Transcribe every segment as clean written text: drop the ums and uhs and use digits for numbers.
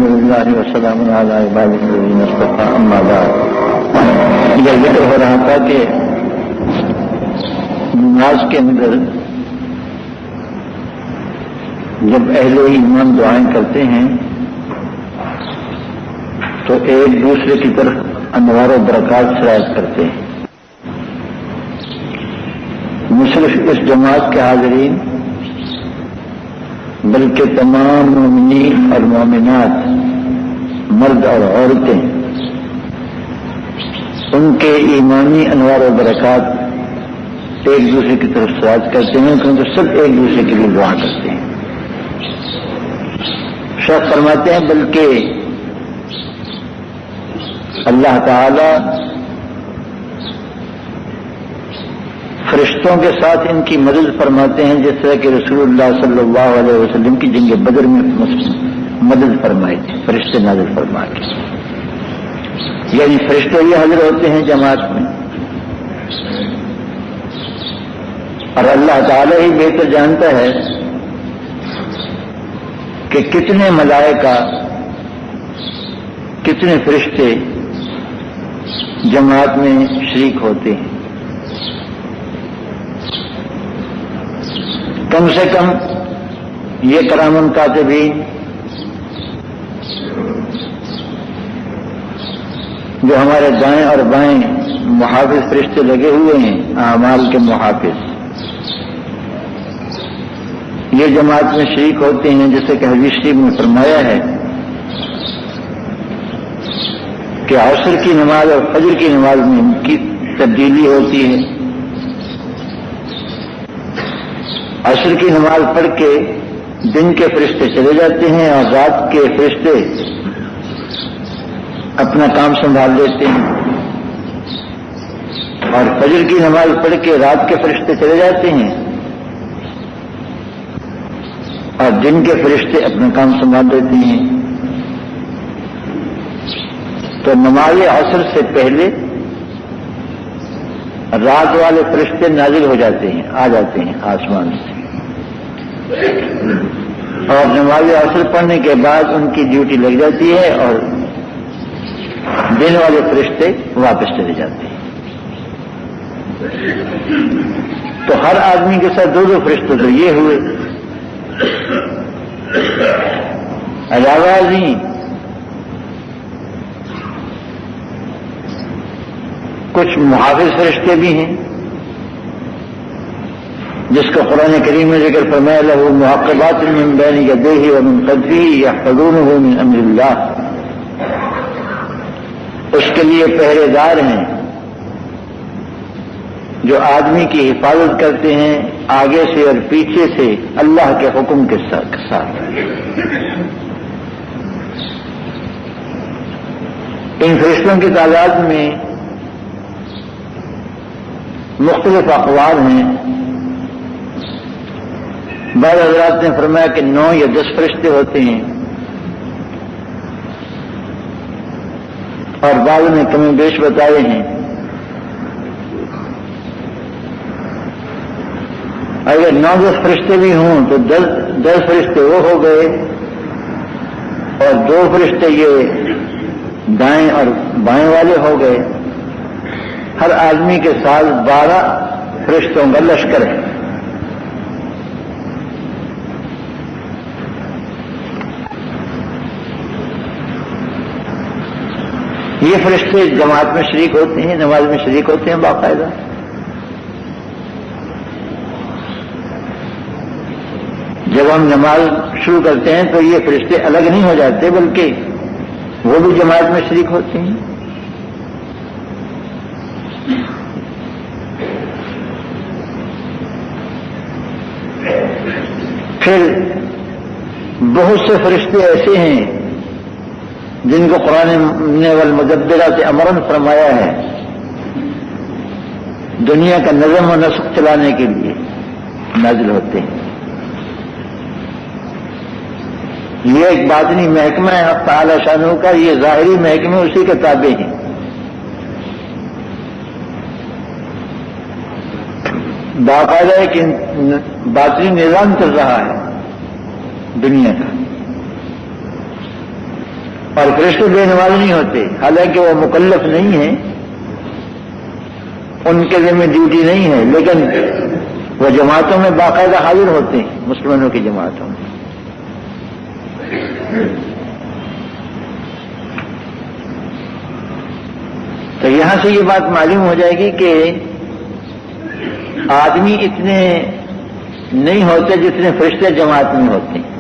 الحمدللہ وسلام علی عبادہ الذین اصطفیٰ اما بعد۔ یہ ذکر ہو رہا تھا کہ نماز کے اندر جب اہل ایمان دعائیں کرتے ہیں تو ایک دوسرے کی طرف انوار و برکات سرایت کرتے ہیں۔ نہ صرف اس جماعت کے حاضرین بلکہ تمام مومنین اور مومنات، مرد اور عورتیں، ان کے ایمانی انوار و برکات ایک دوسرے کی طرف سرایت کرتے ہیں، کیونکہ سب ایک دوسرے کے لیے دعا کرتے ہیں۔ شیخ فرماتے ہیں بلکہ اللہ تعالی فرشتوں کے ساتھ ان کی مدد فرماتے ہیں، جس طرح کہ رسول اللہ صلی اللہ علیہ وسلم کی جنگ بدر میں مدد فرمائی تھی فرشتے نازل فرما کے، یعنی فرشتے یہ حاضر ہوتے ہیں جماعت میں، اور اللہ تعالی ہی بہتر جانتا ہے کہ کتنے ملائکہ، کتنے فرشتے جماعت میں شریک ہوتے ہیں۔ کم سے کم یہ کرام الکاتبین جو ہمارے دائیں اور بائیں محافظ فرشتے لگے ہوئے ہیں، اعمال کے محافظ، یہ جماعت میں شریک ہوتے ہیں، جیسے کہ حدیث شریف میں فرمایا ہے کہ عصر کی نماز اور فجر کی نماز میں ان کی تبدیلی ہوتی ہے۔ عصر کی نماز پڑھ کے دن کے فرشتے چلے جاتے ہیں اور رات کے فرشتے اپنا کام سنبھال لیتے ہیں، اور فجر کی نماز پڑھ کے رات کے فرشتے چلے جاتے ہیں اور دن کے فرشتے اپنا کام سنبھال لیتے ہیں۔ تو نماز عصر سے پہلے رات والے فرشتے نازل ہو جاتے ہیں، آ جاتے ہیں آسمان سے، اور نماز عصر پڑھنے کے بعد ان کی ڈیوٹی لگ جاتی ہے اور دن والے فرشتے واپس چلے جاتے ہیں۔ تو ہر آدمی کے ساتھ دو دو فرشتے تو یہ ہوئے، علاوہ ازیں کچھ محافظ فرشتے بھی ہیں، جس کا قرآن کریم میں ذکر فرمایا لہ معقبات من بین یدیہ ومن خلفہ یحفظونہ من امر اللہ، اس کے لیے پہرے دار ہیں جو آدمی کی حفاظت کرتے ہیں آگے سے اور پیچھے سے اللہ کے حکم کے ساتھ۔ ان فرشتوں کی تعداد میں مختلف اقوال ہیں۔ بعض حضرات نے فرمایا کہ 9 یا 10 فرشتے ہوتے ہیں، اور بعض نے کمی بیش بتائے ہیں۔ اگر 9-10 فرشتے بھی ہوں تو 10 فرشتے وہ ہو گئے، اور 2 فرشتے یہ دائیں اور بائیں والے ہو گئے۔ ہر آدمی کے ساتھ 12 فرشتوں کا لشکر ہے۔ یہ فرشتے جماعت میں شریک ہوتے ہیں، نماز میں شریک ہوتے ہیں باقاعدہ۔ جب ہم نماز شروع کرتے ہیں تو یہ فرشتے الگ نہیں ہو جاتے، بلکہ وہ بھی جماعت میں شریک ہوتے ہیں۔ پھر بہت سے فرشتے ایسے ہیں جن کو قرآن نے والمدبرہ سے امرن فرمایا ہے، دنیا کا نظم و نسق چلانے کے لیے نازل ہوتے ہیں۔ یہ ایک باطنی محکمہ ہے حق تعالی شانہ کا، یہ ظاہری محکمہ اسی کے تابع ہیں۔ باقاعدہ ایک باطنی نظام چل رہا ہے دنیا کا، اور فرشتے بے نماز نہیں ہوتے، حالانکہ وہ مکلف نہیں ہیں، ان کے ذمہ ڈیوٹی نہیں ہے، لیکن وہ جماعتوں میں باقاعدہ حاضر ہوتے ہیں، مسلمانوں کی جماعتوں میں۔ تو یہاں سے یہ بات معلوم ہو جائے گی کہ آدمی اتنے نہیں ہوتے جتنے فرشتے جماعت میں ہوتے ہیں۔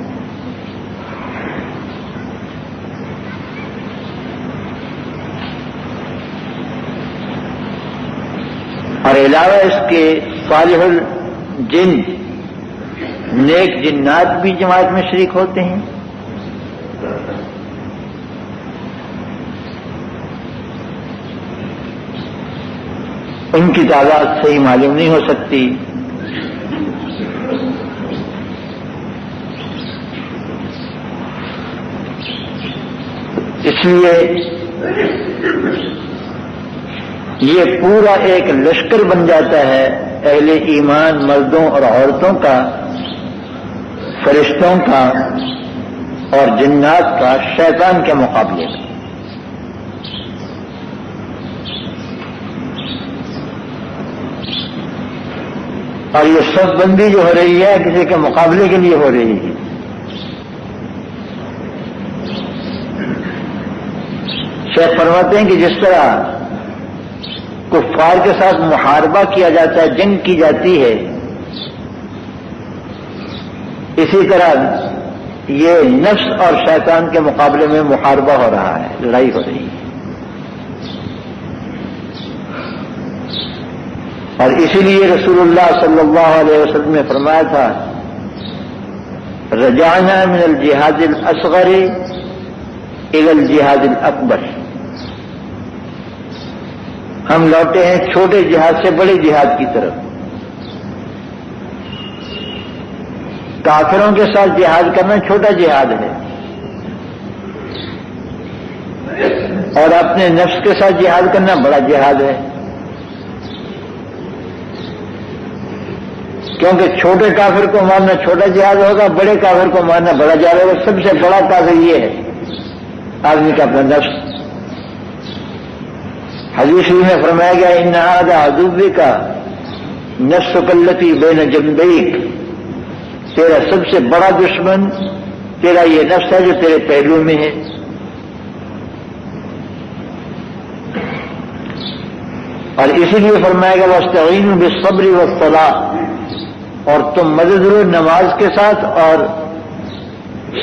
اور علاوہ اس کے صالح الجن، نیک جنات بھی جماعت میں شریک ہوتے ہیں۔ ان کی تعداد صحیح معلوم نہیں ہو سکتی، اس لیے یہ پورا ایک لشکر بن جاتا ہے اہل ایمان مردوں اور عورتوں کا، فرشتوں کا اور جنات کا شیطان کے مقابلے میں۔ اور یہ صف بندی جو ہو رہی ہے کسی کے مقابلے کے لیے ہو رہی ہے۔ شیخ فرماتے ہیں کہ جس طرح کفار کے ساتھ محاربہ کیا جاتا ہے، جنگ کی جاتی ہے، اسی طرح یہ نفس اور شیطان کے مقابلے میں محاربہ ہو رہا ہے، لڑائی ہو رہی ہے۔ اور اسی لیے رسول اللہ صلی اللہ علیہ وسلم نے فرمایا تھا، رجعنا من الجہاد الاصغر الى الجہاد الاکبر، ہم لوٹے ہیں چھوٹے جہاد سے بڑے جہاد کی طرف۔ کافروں کے ساتھ جہاد کرنا چھوٹا جہاد ہے، اور اپنے نفس کے ساتھ جہاد کرنا بڑا جہاد ہے، کیونکہ چھوٹے کافر کو مارنا چھوٹا جہاد ہوگا، بڑے کافر کو مارنا بڑا جہاد ہوگا۔ سب سے بڑا کافر یہ ہے آدمی کا اپنا نفس۔ حدیث میں فرمایا گیا، ان هذا عدوک نفسک التی بین جنبیک، تیرا سب سے بڑا دشمن تیرا یہ نفس ہے جو تیرے پہلو میں ہے۔ اور اسی لیے فرمایا گیا، واستعینوا بالصبر والصلاۃ، اور تم مدد لو نماز کے ساتھ اور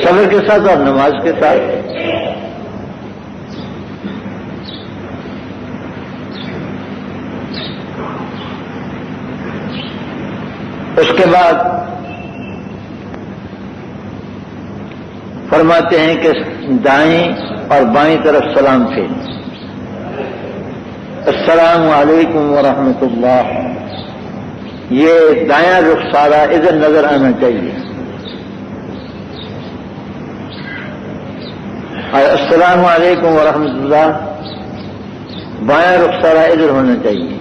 صبر کے ساتھ اور نماز کے ساتھ۔ اس کے بعد فرماتے ہیں کہ دائیں اور بائیں طرف سلام پھیریں، السلام علیکم ورحمۃ اللہ، یہ دایاں رخسارہ ادھر نظر آنا چاہیے، اور السلام علیکم ورحمۃ اللہ بایاں رخسارہ ادھر ہونا چاہیے،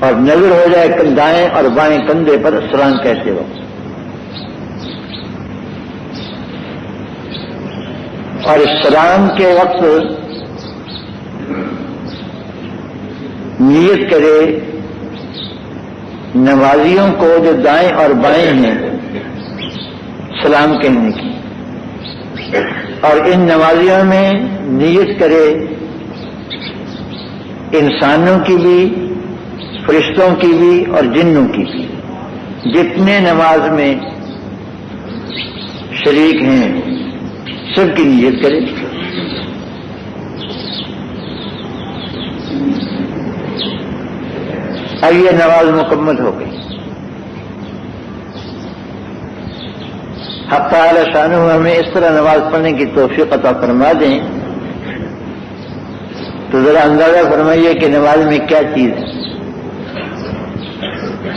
اور نظر ہو جائے دائیں اور بائیں کندھے پر السلام کہتے وقت۔ اور السلام کے وقت نیت کرے نمازیوں کو جو دائیں اور بائیں ہیں سلام کہنے کی، اور ان نمازیوں میں نیت کرے انسانوں کی بھی، فرشتوں کی بھی اور جنوں کی بھی، جتنے نماز میں شریک ہیں سب کی نیت کرے۔ اب یہ نماز مکمل ہو گئی۔ حق تعالی شانہ ہمیں اس طرح نماز پڑھنے کی توفیق عطا فرما دیں، تو ذرا اندازہ فرمائیے کہ نماز میں کیا چیز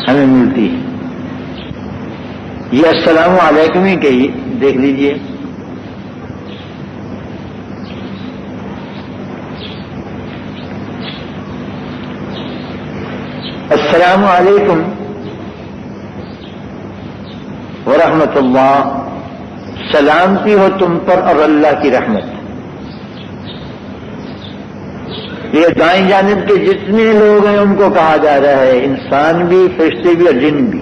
ہمیں ملتی ہے۔ یہ السلام علیکم ہی کہی دیکھ لیجئے، السلام علیکم ورحمۃ اللہ، سلامتی ہو تم پر اور اللہ کی رحمت۔ یہ دائیں جانب کے جتنے لوگ ہیں ان کو کہا جا رہا ہے، انسان بھی، فرشتے بھی اور جن بھی،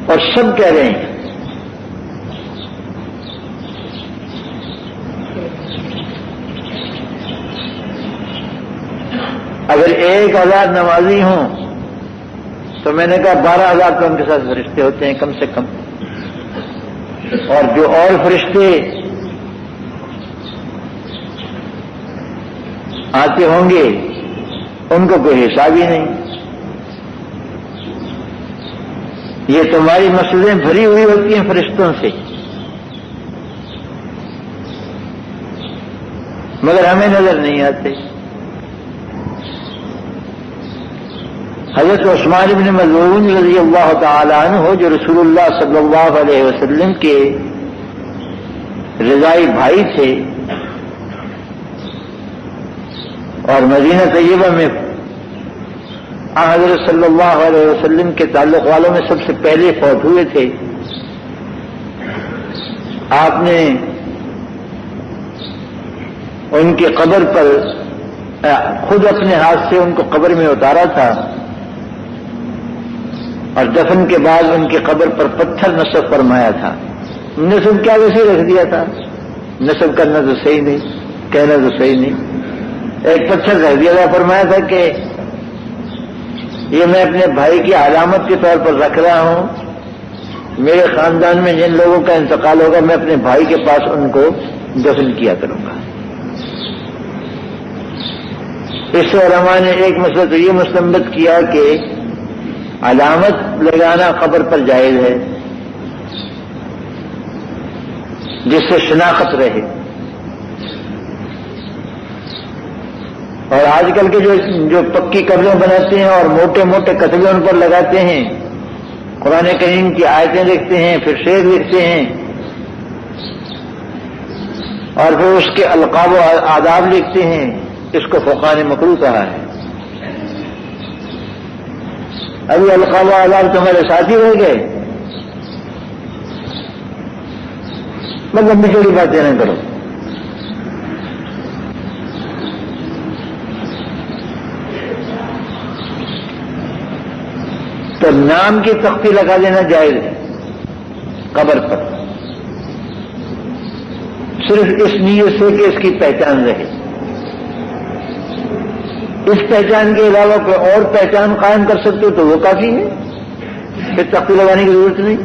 اور سب کہہ رہے ہیں اگر 1000 نمازی ہوں تو میں نے کہا 12,000 تو ان کے ساتھ فرشتے ہوتے ہیں کم سے کم، اور جو اور فرشتے آتے ہوں گے ان کو کوئی حساب ہی نہیں۔ یہ تمہاری مسجدیں بھری ہوئی ہوتی ہیں فرشتوں سے، مگر ہمیں نظر نہیں آتے۔ حضرت عثمان بن مظعون رضی اللہ تعالی عنہ جو رسول اللہ صلی اللہ علیہ وسلم کے رضائی بھائی تھے اور مدینہ طیبہ میں حضرت صلی اللہ علیہ وسلم کے تعلق والوں میں سب سے پہلے فوت ہوئے تھے، آپ نے ان کی قبر پر خود اپنے ہاتھ سے ان کو قبر میں اتارا تھا، اور دفن کے بعد ان کی قبر پر پتھر نصب فرمایا تھا۔ نصب کیا ویسے رکھ دیا تھا، نصب کرنا تو صحیح نہیں، کہنا تو صحیح نہیں، ایک پتھر رکھ دیا تھا، فرمایا تھا کہ یہ میں اپنے بھائی کی علامت کے طور پر رکھ رہا ہوں، میرے خاندان میں جن لوگوں کا انتقال ہوگا میں اپنے بھائی کے پاس ان کو دفن کیا کروں گا۔ اس سے علماء نے ایک مسئلہ تو یہ مستنبط کیا کہ علامت لگانا قبر پر جائز ہے جس سے شناخت رہے، اور آج کل کے جو پکی قبریں بناتے ہیں اور موٹے موٹے کتبے ان پر لگاتے ہیں، قرآن کریم کی آیتیں لکھتے ہیں، پھر شعر لکھتے ہیں، اور پھر اس کے القاب و آداب لکھتے ہیں، اس کو فقہاء نے مکروہ کہا ہے۔ ابھی القاب و آداب تمہارے ساتھی رہ گئے، مطلب بچوڑی باتیں نہ کرو۔ تو نام کی تختی لگا دینا جائز ہے قبر پر، صرف اس نیت سے کہ اس کی پہچان رہے، اس پہچان کے علاوہ کوئی اور پہچان قائم کر سکتے ہو تو وہ کافی ہے، پھر تختی لگانے کی ضرورت نہیں۔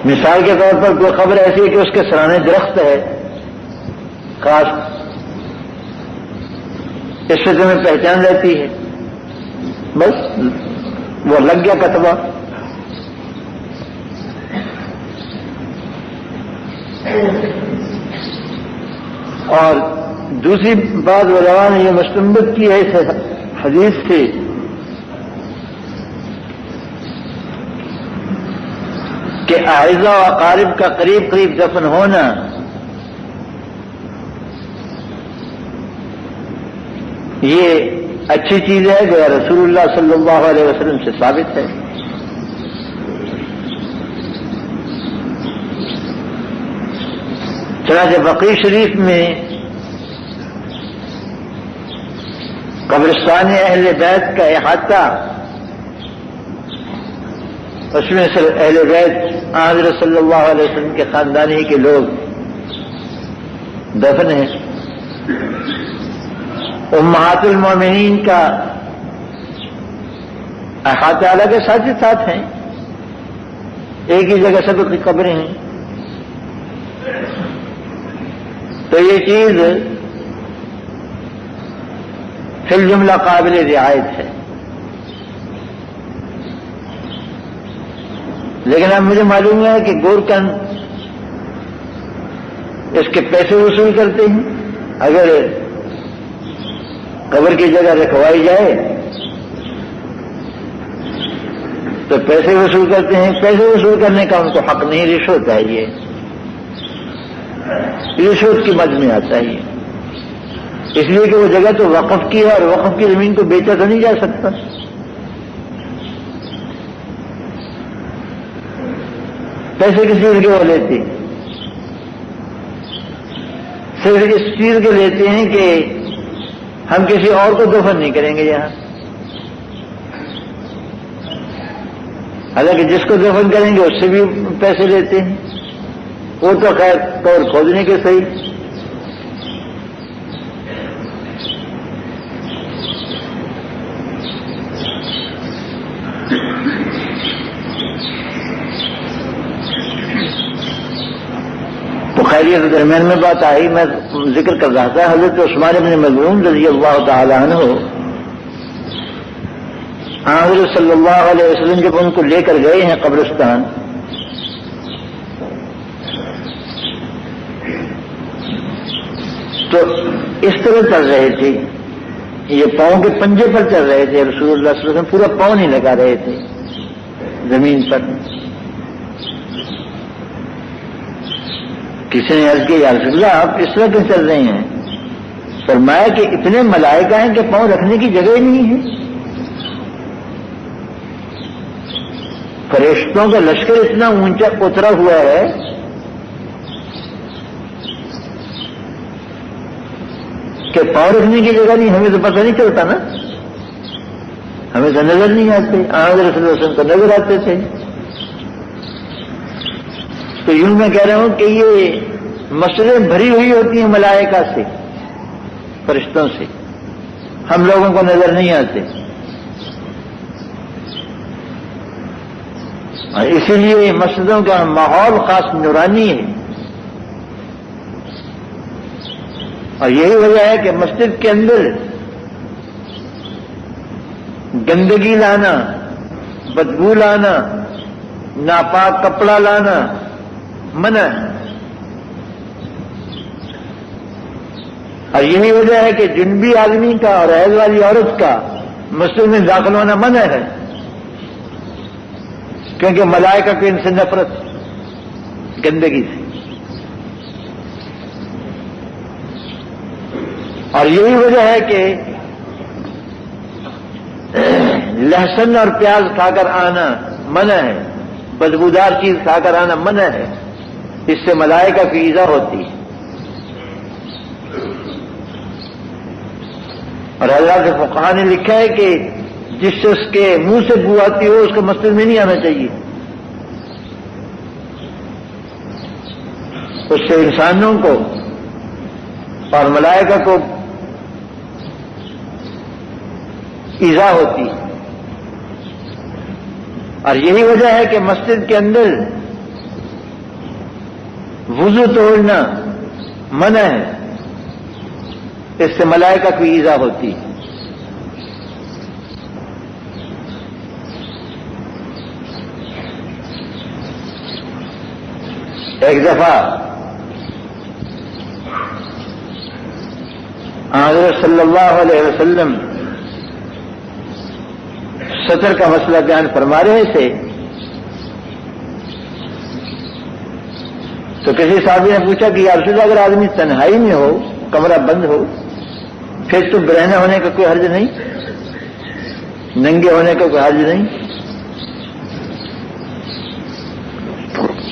مثال کے طور پر کوئی خبر ایسی ہے کہ اس کے سرانے درخت ہے خاص، اس سے تمہیں پہچان رہتی ہے، بس وہ لگ گیا کتبہ۔ اور دوسری بات علماء نے یہ مستنبط کی ہے اس حدیث سے کہ اعزاء و اقارب کا قریب قریب دفن ہونا یہ اچھی چیز ہے جو رسول اللہ صلی اللہ علیہ وسلم سے ثابت ہے۔ چنانچہ بقیع شریف میں قبرستان اہل بیت کا احاطہ، اس میں سے اہل بیت حضرت صلی اللہ علیہ وسلم کے خاندانی کے لوگ دفن ہیں، امہات المومنین کا احاطہ الگ ہے، ساتھ ہی ساتھ ہیں، ایک ہی جگہ سب کی قبریں ہیں۔ تو یہ چیز فی الجملہ قابل رعایت ہے، لیکن اب مجھے معلوم ہے کہ گورکن اس کے پیسے وصول کرتے ہیں، اگر قبر کی جگہ رکھوائی جائے تو پیسے وصول کرتے ہیں، پیسے وصول کرنے کا ان کو حق نہیں، رشوت ہے، یہ رشوت کی مد میں آتا ہے یہ، اس لیے کہ وہ جگہ تو وقف کی ہے اور وقف کی زمین کو بیچا تو نہیں جا سکتا۔ پیسے کس چیز کے وہ لیتے؟ صرف اس چیز کے لیتے ہیں کہ ہم کسی اور کو دفن نہیں کریں گے یہاں، حالانکہ جس کو دفن کریں گے اس سے بھی پیسے لیتے ہیں، وہ تو خیر قبر کھودنے کے صحیح۔ تو خیریت کے درمیان میں بات آئی، میں ذکر کر رہا تھا حضرت عثمان بن مظعون رضی اللہ تعالی عنہ، حضرت صلی اللہ علیہ وسلم جب ان کو لے کر گئے ہیں قبرستان، تو اس طرح چل رہے تھے، یہ پاؤں کے پنجے پر چل رہے تھے، رسول اللہ صلی اللہ علیہ وسلم پورا پاؤں نہیں لگا رہے تھے زمین پر۔ کسی نے عرض کیا یا رسول اللہ آپ اس طرح کیوں چل رہے ہیں؟ فرمایا کہ اتنے ملائکہ ہیں کہ پاؤں رکھنے کی جگہ ہی نہیں ہے، فرشتوں کا لشکر اتنا اونچا اترا ہوا ہے کہ پاؤں رکھنے کی جگہ نہیں، ہمیں تو پتہ نہیں چلتا نا، ہمیں تو نظر نہیں آتے، حضرت رسول اللہ صلی اللہ علیہ وسلم کو نظر آتے تھے۔ تو یوں میں کہہ رہا ہوں کہ یہ مسجدیں بھری ہوئی ہوتی ہیں ملائکہ سے، فرشتوں سے، ہم لوگوں کو نظر نہیں آتے، اور اسی لیے مسجدوں کا ماحول خاص نورانی ہے۔ اور یہی وجہ ہے کہ مسجد کے اندر گندگی لانا، بدبو لانا، ناپاک کپڑا لانا منع ہے، اور یہی وجہ ہے کہ جنبی آدمی کا اور حیض والی عورت کا مسجد میں داخل ہونا منع ہے، کیونکہ ملائکہ کو ان سے نفرت، گندگی سے۔ اور یہی وجہ ہے کہ لہسن اور پیاز کھا کر آنا منع ہے، بدبودار چیز کھا کر آنا منع ہے، اس سے ملائکہ کی ایذا ہوتی ہے۔ اور اللہ کے فقہاء نے لکھا ہے کہ جس شخص کے منہ سے بو آتی ہو اس کو مسجد میں نہیں آنا چاہیے، اس سے انسانوں کو اور ملائکہ کو ایذا ہوتی ہے۔ اور یہی وجہ ہے کہ مسجد کے اندر وضو توڑنا منع ہے، اس سے ملائکہ کی ایذا ہوتی ہے۔ ایک دفعہ حضرت صلی اللہ علیہ وسلم سطر کا مسئلہ بیان فرما رہے تھے، تو کسی صحابی نے پوچھا کہ یا رسول اللہ اگر آدمی تنہائی میں ہو، کمرہ بند ہو، پھر تو برہنہ ہونے کا کوئی حرج نہیں، ننگے ہونے کا کوئی حرج نہیں؟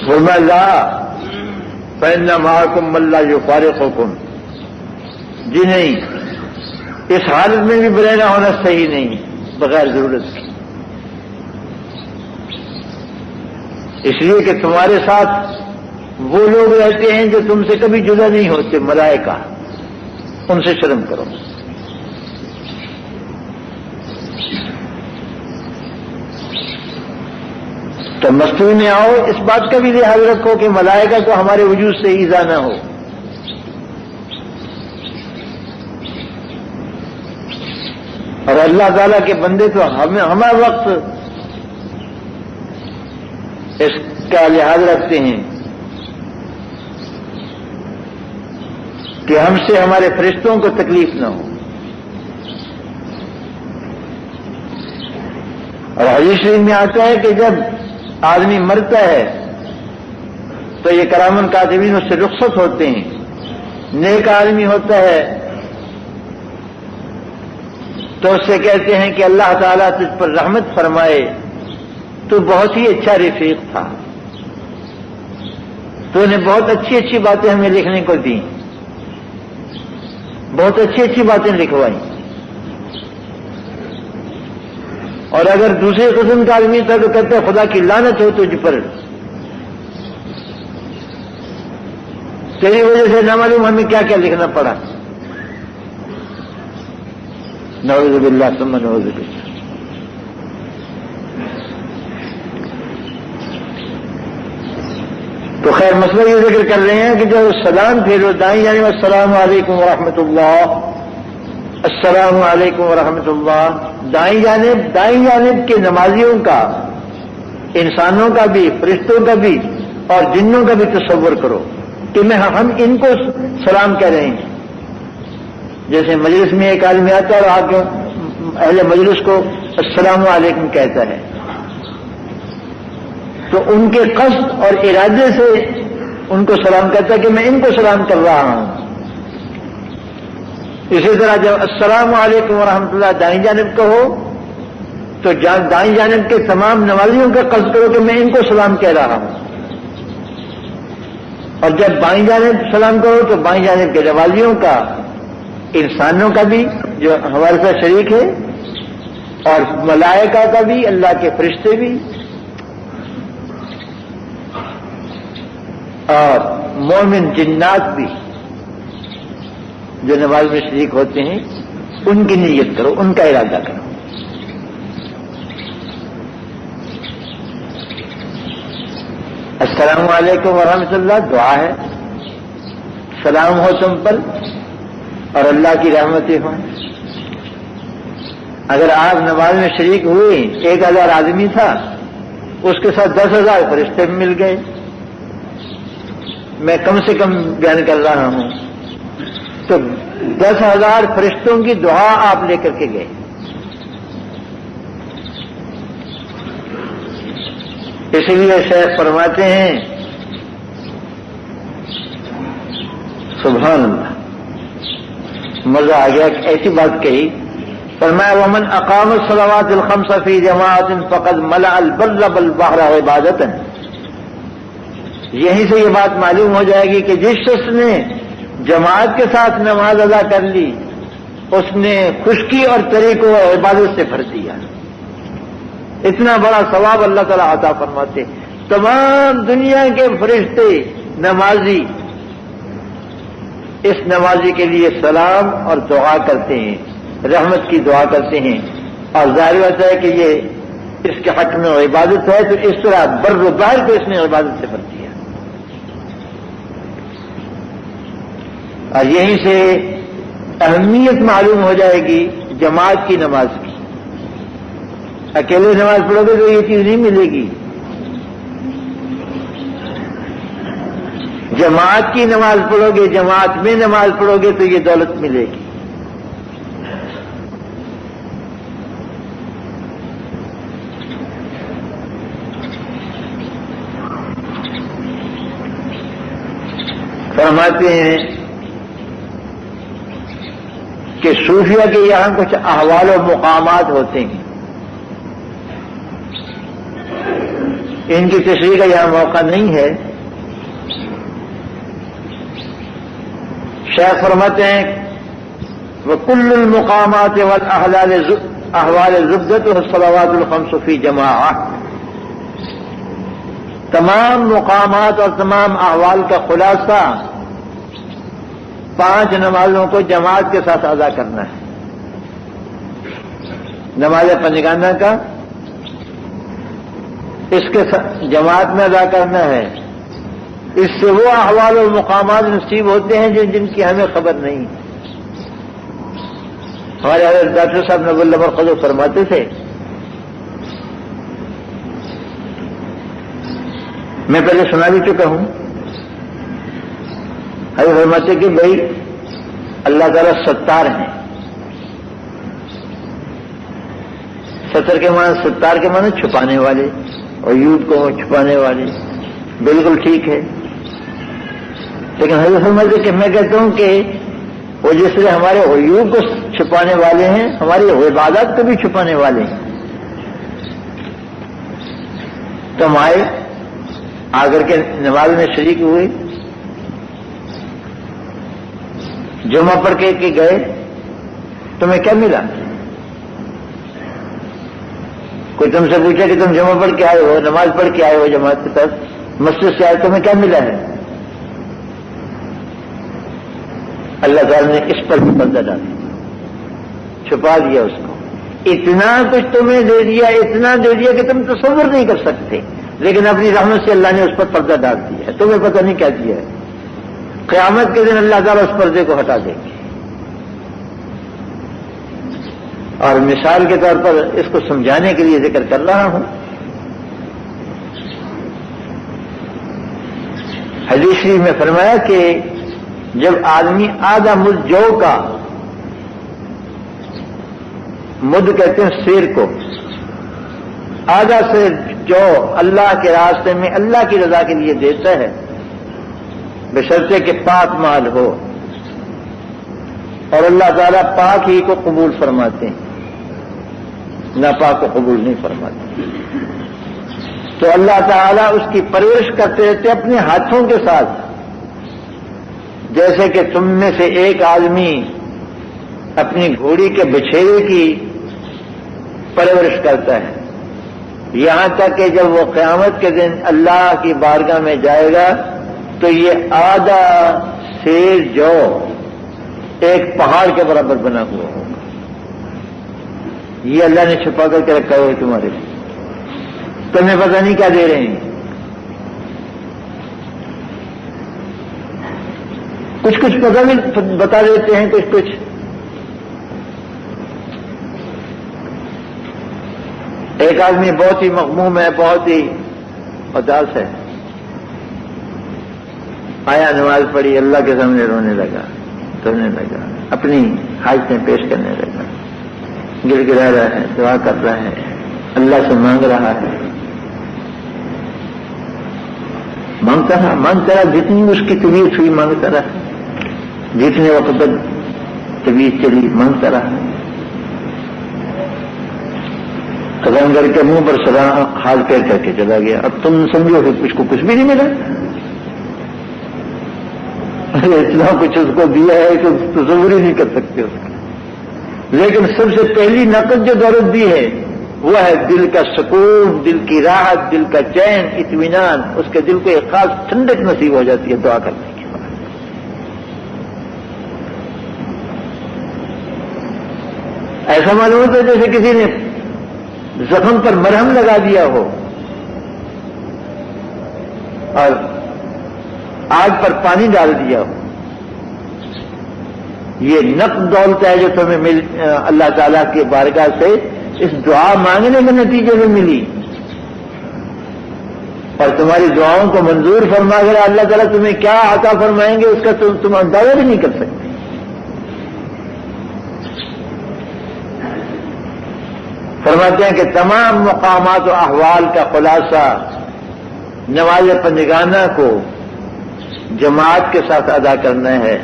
فرمایا لا فإن معكم من لا يفارقكم، جی نہیں، اس حالت میں بھی برہنہ ہونا صحیح نہیں بغیر ضرورت کی، اس لیے کہ تمہارے ساتھ وہ لوگ رہتے ہیں جو تم سے کبھی جدا نہیں ہوتے، ملائکہ، ان سے شرم کرو۔ تو مسجد میں آؤ، اس بات کا بھی لحاظ رکھو کہ ملائکہ کو ہمارے وجود سے ایذا نہ ہو۔ اور اللہ تعالیٰ کے بندے تو ہمارا وقت اس کا لحاظ رکھتے ہیں کہ ہم سے ہمارے فرشتوں کو تکلیف نہ ہو۔ اور حدیث شریف میں آتا ہے کہ جب آدمی مرتا ہے تو یہ کرامن کاتبین اس سے رخصت ہوتے ہیں، نیک آدمی ہوتا ہے تو اس سے کہتے ہیں کہ اللہ تعالیٰ تجھ پر رحمت فرمائے، تو بہت ہی اچھا رفیق تھا، تو انہیں بہت اچھی اچھی باتیں ہمیں لکھنے کو دیں، بہت اچھی اچھی باتیں لکھوائیں، اور اگر دوسرے قسم کا آدمی تھا تو کہتے ہیں خدا کی لعنت ہو تجھ پر، تیری وجہ سے نہ معلوم ہمیں کیا کیا لکھنا پڑا۔ نعوذ باللہ ثم نعوذ باللہ۔ تو خیر مسئلہ یہ ذکر کر رہے ہیں کہ جب سلام پھیرو دائیں جانب السلام علیکم ورحمۃ اللہ، السلام علیکم ورحمۃ اللہ، دائیں جانب کے نمازیوں کا، انسانوں کا بھی، فرشتوں کا بھی اور جنوں کا بھی تصور کرو کہ ہم ان کو سلام کہہ رہے ہیں۔ جیسے مجلس میں ایک آدمی آتا ہے اور آ کے اہل مجلس کو السلام علیکم کہتا ہے، تو ان کے قصد اور ارادے سے ان کو سلام کہتا ہے کہ میں ان کو سلام کر رہا ہوں۔ اسی طرح جب السلام علیکم ورحمۃ اللہ دائیں جانب کہو تو دائیں جانب کے تمام نمازیوں کا قصد کرو کہ میں ان کو سلام کہہ رہا ہوں، اور جب بائیں جانب سلام کرو تو بائیں جانب کے نمازیوں کا، انسانوں کا بھی جو ہمارے ساتھ شریک ہے، اور ملائکہ کا بھی، اللہ کے فرشتے بھی، اور مومن جنات بھی جو نماز میں شریک ہوتے ہیں، ان کی نیت کرو، ان کا ارادہ کرو۔ السلام علیکم ورحمۃ اللہ دعا ہے، سلام ہو تم پر اور اللہ کی رحمتیں ہوں۔ اگر آپ نماز میں شریک ہوئے، 1000 آدمی تھا، اس کے ساتھ 10,000 فرشتے مل گئے، میں کم سے کم بیان کر رہا ہوں، تو 10,000 فرشتوں کی دعا آپ لے کر کے گئے۔ اس لیے شیخ فرماتے ہیں سبحان اللہ، مزہ آ گیا، ایسی بات کہی، فرمایا ومن اقام الصلوات الخمس فی جماعت فقد ملأ البر والبحر عبادۃ۔ یہیں سے یہ بات معلوم ہو جائے گی کہ جس شخص نے جماعت کے ساتھ نماز ادا کر لی، اس نے خشکی اور تری کو عبادت سے بھر دیا۔ اتنا بڑا ثواب اللہ تعالیٰ عطا فرماتے۔ تمام دنیا کے فرشتے نمازی اس نمازی کے لیے سلام اور دعا کرتے ہیں، رحمت کی دعا کرتے ہیں، اور ظاہر ہوتا ہے کہ یہ اس کے حق میں عبادت ہے، تو اس طرح بر و بحر کو اس نے عبادت سے بھر دیا۔ اور یہیں سے اہمیت معلوم ہو جائے گی جماعت کی نماز کی۔ اکیلے نماز پڑھو گے تو یہ چیز نہیں ملے گی، جماعت کی نماز پڑھو گے، جماعت میں نماز پڑھو گے تو یہ دولت ملے گی۔ فرماتے ہیں کہ صوفیہ کے یہاں کچھ احوال و مقامات ہوتے ہیں، ان کی تشریح کا یہاں موقع نہیں ہے۔ شیخ فرماتے ہیں وَكُلُّ الْمُقَامَاتِ وَالْأَحْوَالِ زُبْدَتُهُ الصَّلَوَاتُ الْخَمْسُ فِي جَمَاعَةٍ۔ تمام مقامات اور تمام احوال کا خلاصہ 5 نمازوں کو جماعت کے ساتھ ادا کرنا ہے۔ نماز پنجگانہ کا اس کے جماعت میں ادا کرنا ہے، اس سے وہ احوال اور مقامات نصیب ہوتے ہیں جن کی ہمیں خبر نہیں۔ ہمارے حضرت ڈاکٹر صاحب نبی اللہ مرقد فرماتے تھے، میں پہلے سنا بھی چکا ہوں، حضرت فرماتے کہ بھائی اللہ تعالیٰ ستار ہیں۔ ستر کے معنی، ستار کے معنی چھپانے والے، عیوب کو چھپانے والے، بالکل ٹھیک ہے، لیکن حضرت فرماتے کہ میں کہتا ہوں کہ وہ جس طرح ہمارے عیوب کو چھپانے والے ہیں، ہماری عبادات کو بھی چھپانے والے ہیں۔ تو ہمارے آ کر کے نماز میں شریک ہوئے، جمعہ پڑھ کے گئے، تمہیں کیا ملا؟ کوئی تم سے پوچھا کہ تم جمعہ پڑھ کے آئے ہو، نماز پڑھ کے آئے ہو جماعت کے ساتھ، مسجد سے آئے، تمہیں کیا ملا ہے؟ اللہ تعالیٰ نے اس پر بھی پردہ ڈال دیا، چھپا دیا اس کو، اتنا کچھ تمہیں دے دیا، اتنا دے دیا کہ تم تصور نہیں کر سکتے، لیکن اپنی رحمت سے اللہ نے اس پر پردہ ڈال دیا ہے، تمہیں پتہ نہیں کیا دیا ہے۔ قیامت کے دن اللہ تعالیٰ اس پردے کو ہٹا دیں گے۔ اور مثال کے طور پر اس کو سمجھانے کے لیے ذکر کر رہا ہوں، حدیث شریف میں فرمایا کہ جب آدمی آدھا مد جو کا، مد کہتے ہیں سیر کو، آدھا سیر جو اللہ کے راستے میں اللہ کی رضا کے لیے دیتا ہے، بشرطے کہ پاک مال ہو، اور اللہ تعالیٰ پاک ہی کو قبول فرماتے ہیں، ناپاک کو قبول نہیں فرماتے، تو اللہ تعالیٰ اس کی پرورش کرتے رہتے اپنے ہاتھوں کے ساتھ، جیسے کہ تم میں سے ایک آدمی اپنی گھوڑی کے بچھیرے کی پرورش کرتا ہے، یہاں تک کہ جب وہ قیامت کے دن اللہ کی بارگاہ میں جائے گا تو یہ آدھا سیر جو ایک پہاڑ کے برابر بنا ہوا ہوگا۔ یہ اللہ نے چھپا کر کے رکھا ہوا ہے تمہارے لیے، تمہیں پتہ نہیں کیا دے رہے ہیں۔ کچھ کچھ پتہ بھی بتا دیتے ہیں، کچھ کچھ ایک آدمی بہت ہی مغموم ہے، بہت ہی اداس ہے، آیا نماز پڑھی، اللہ کے سامنے رونے لگا، اپنی حاجتیں پیش کرنے لگا، گر گرا رہا ہے، دعا کر رہا ہے، اللہ سے مانگ رہا ہے، مانگتا رہا جتنی اس کی طبیعت ہوئی، مانگتا رہا جتنے وقت تک طبیعت چلی، مانگتا رہا، قدم کر کے منہ پر سلام ہاتھ پیر کر کے چلا گیا۔ اب تم سمجھو کہ اس کو کچھ بھی نہیں ملا، اتنا کچھ اس کو دیا ہے کہ تصور ہی نہیں کر سکتے اس کا۔ لیکن سب سے پہلی نقد جو دولت دی ہے وہ ہے دل کا سکون، دل کی راحت، دل کا چین، اطمینان، اس کے دل کو ایک خاص ٹھنڈک نصیب ہو جاتی ہے دعا کرنے کے بعد۔ ایسا معلوم ہوتا ہے جیسے کسی نے زخم پر مرہم لگا دیا ہو اور آگ پر پانی ڈال دیا ہو۔ یہ نقد دولت ہے جو تمہیں اللہ تعالیٰ کے بارگاہ سے اس دعا مانگنے کے نتیجے میں ملی، اور تمہاری دعاؤں کو منظور فرما کر اللہ تعالیٰ تمہیں کیا عطا فرمائیں گے اس کا تم اندازہ بھی نہیں کر سکتے۔ فرماتے ہیں کہ تمام مقامات و احوال کا خلاصہ نماز پنجگانہ کو جماعت کے ساتھ ادا کرنا ہے۔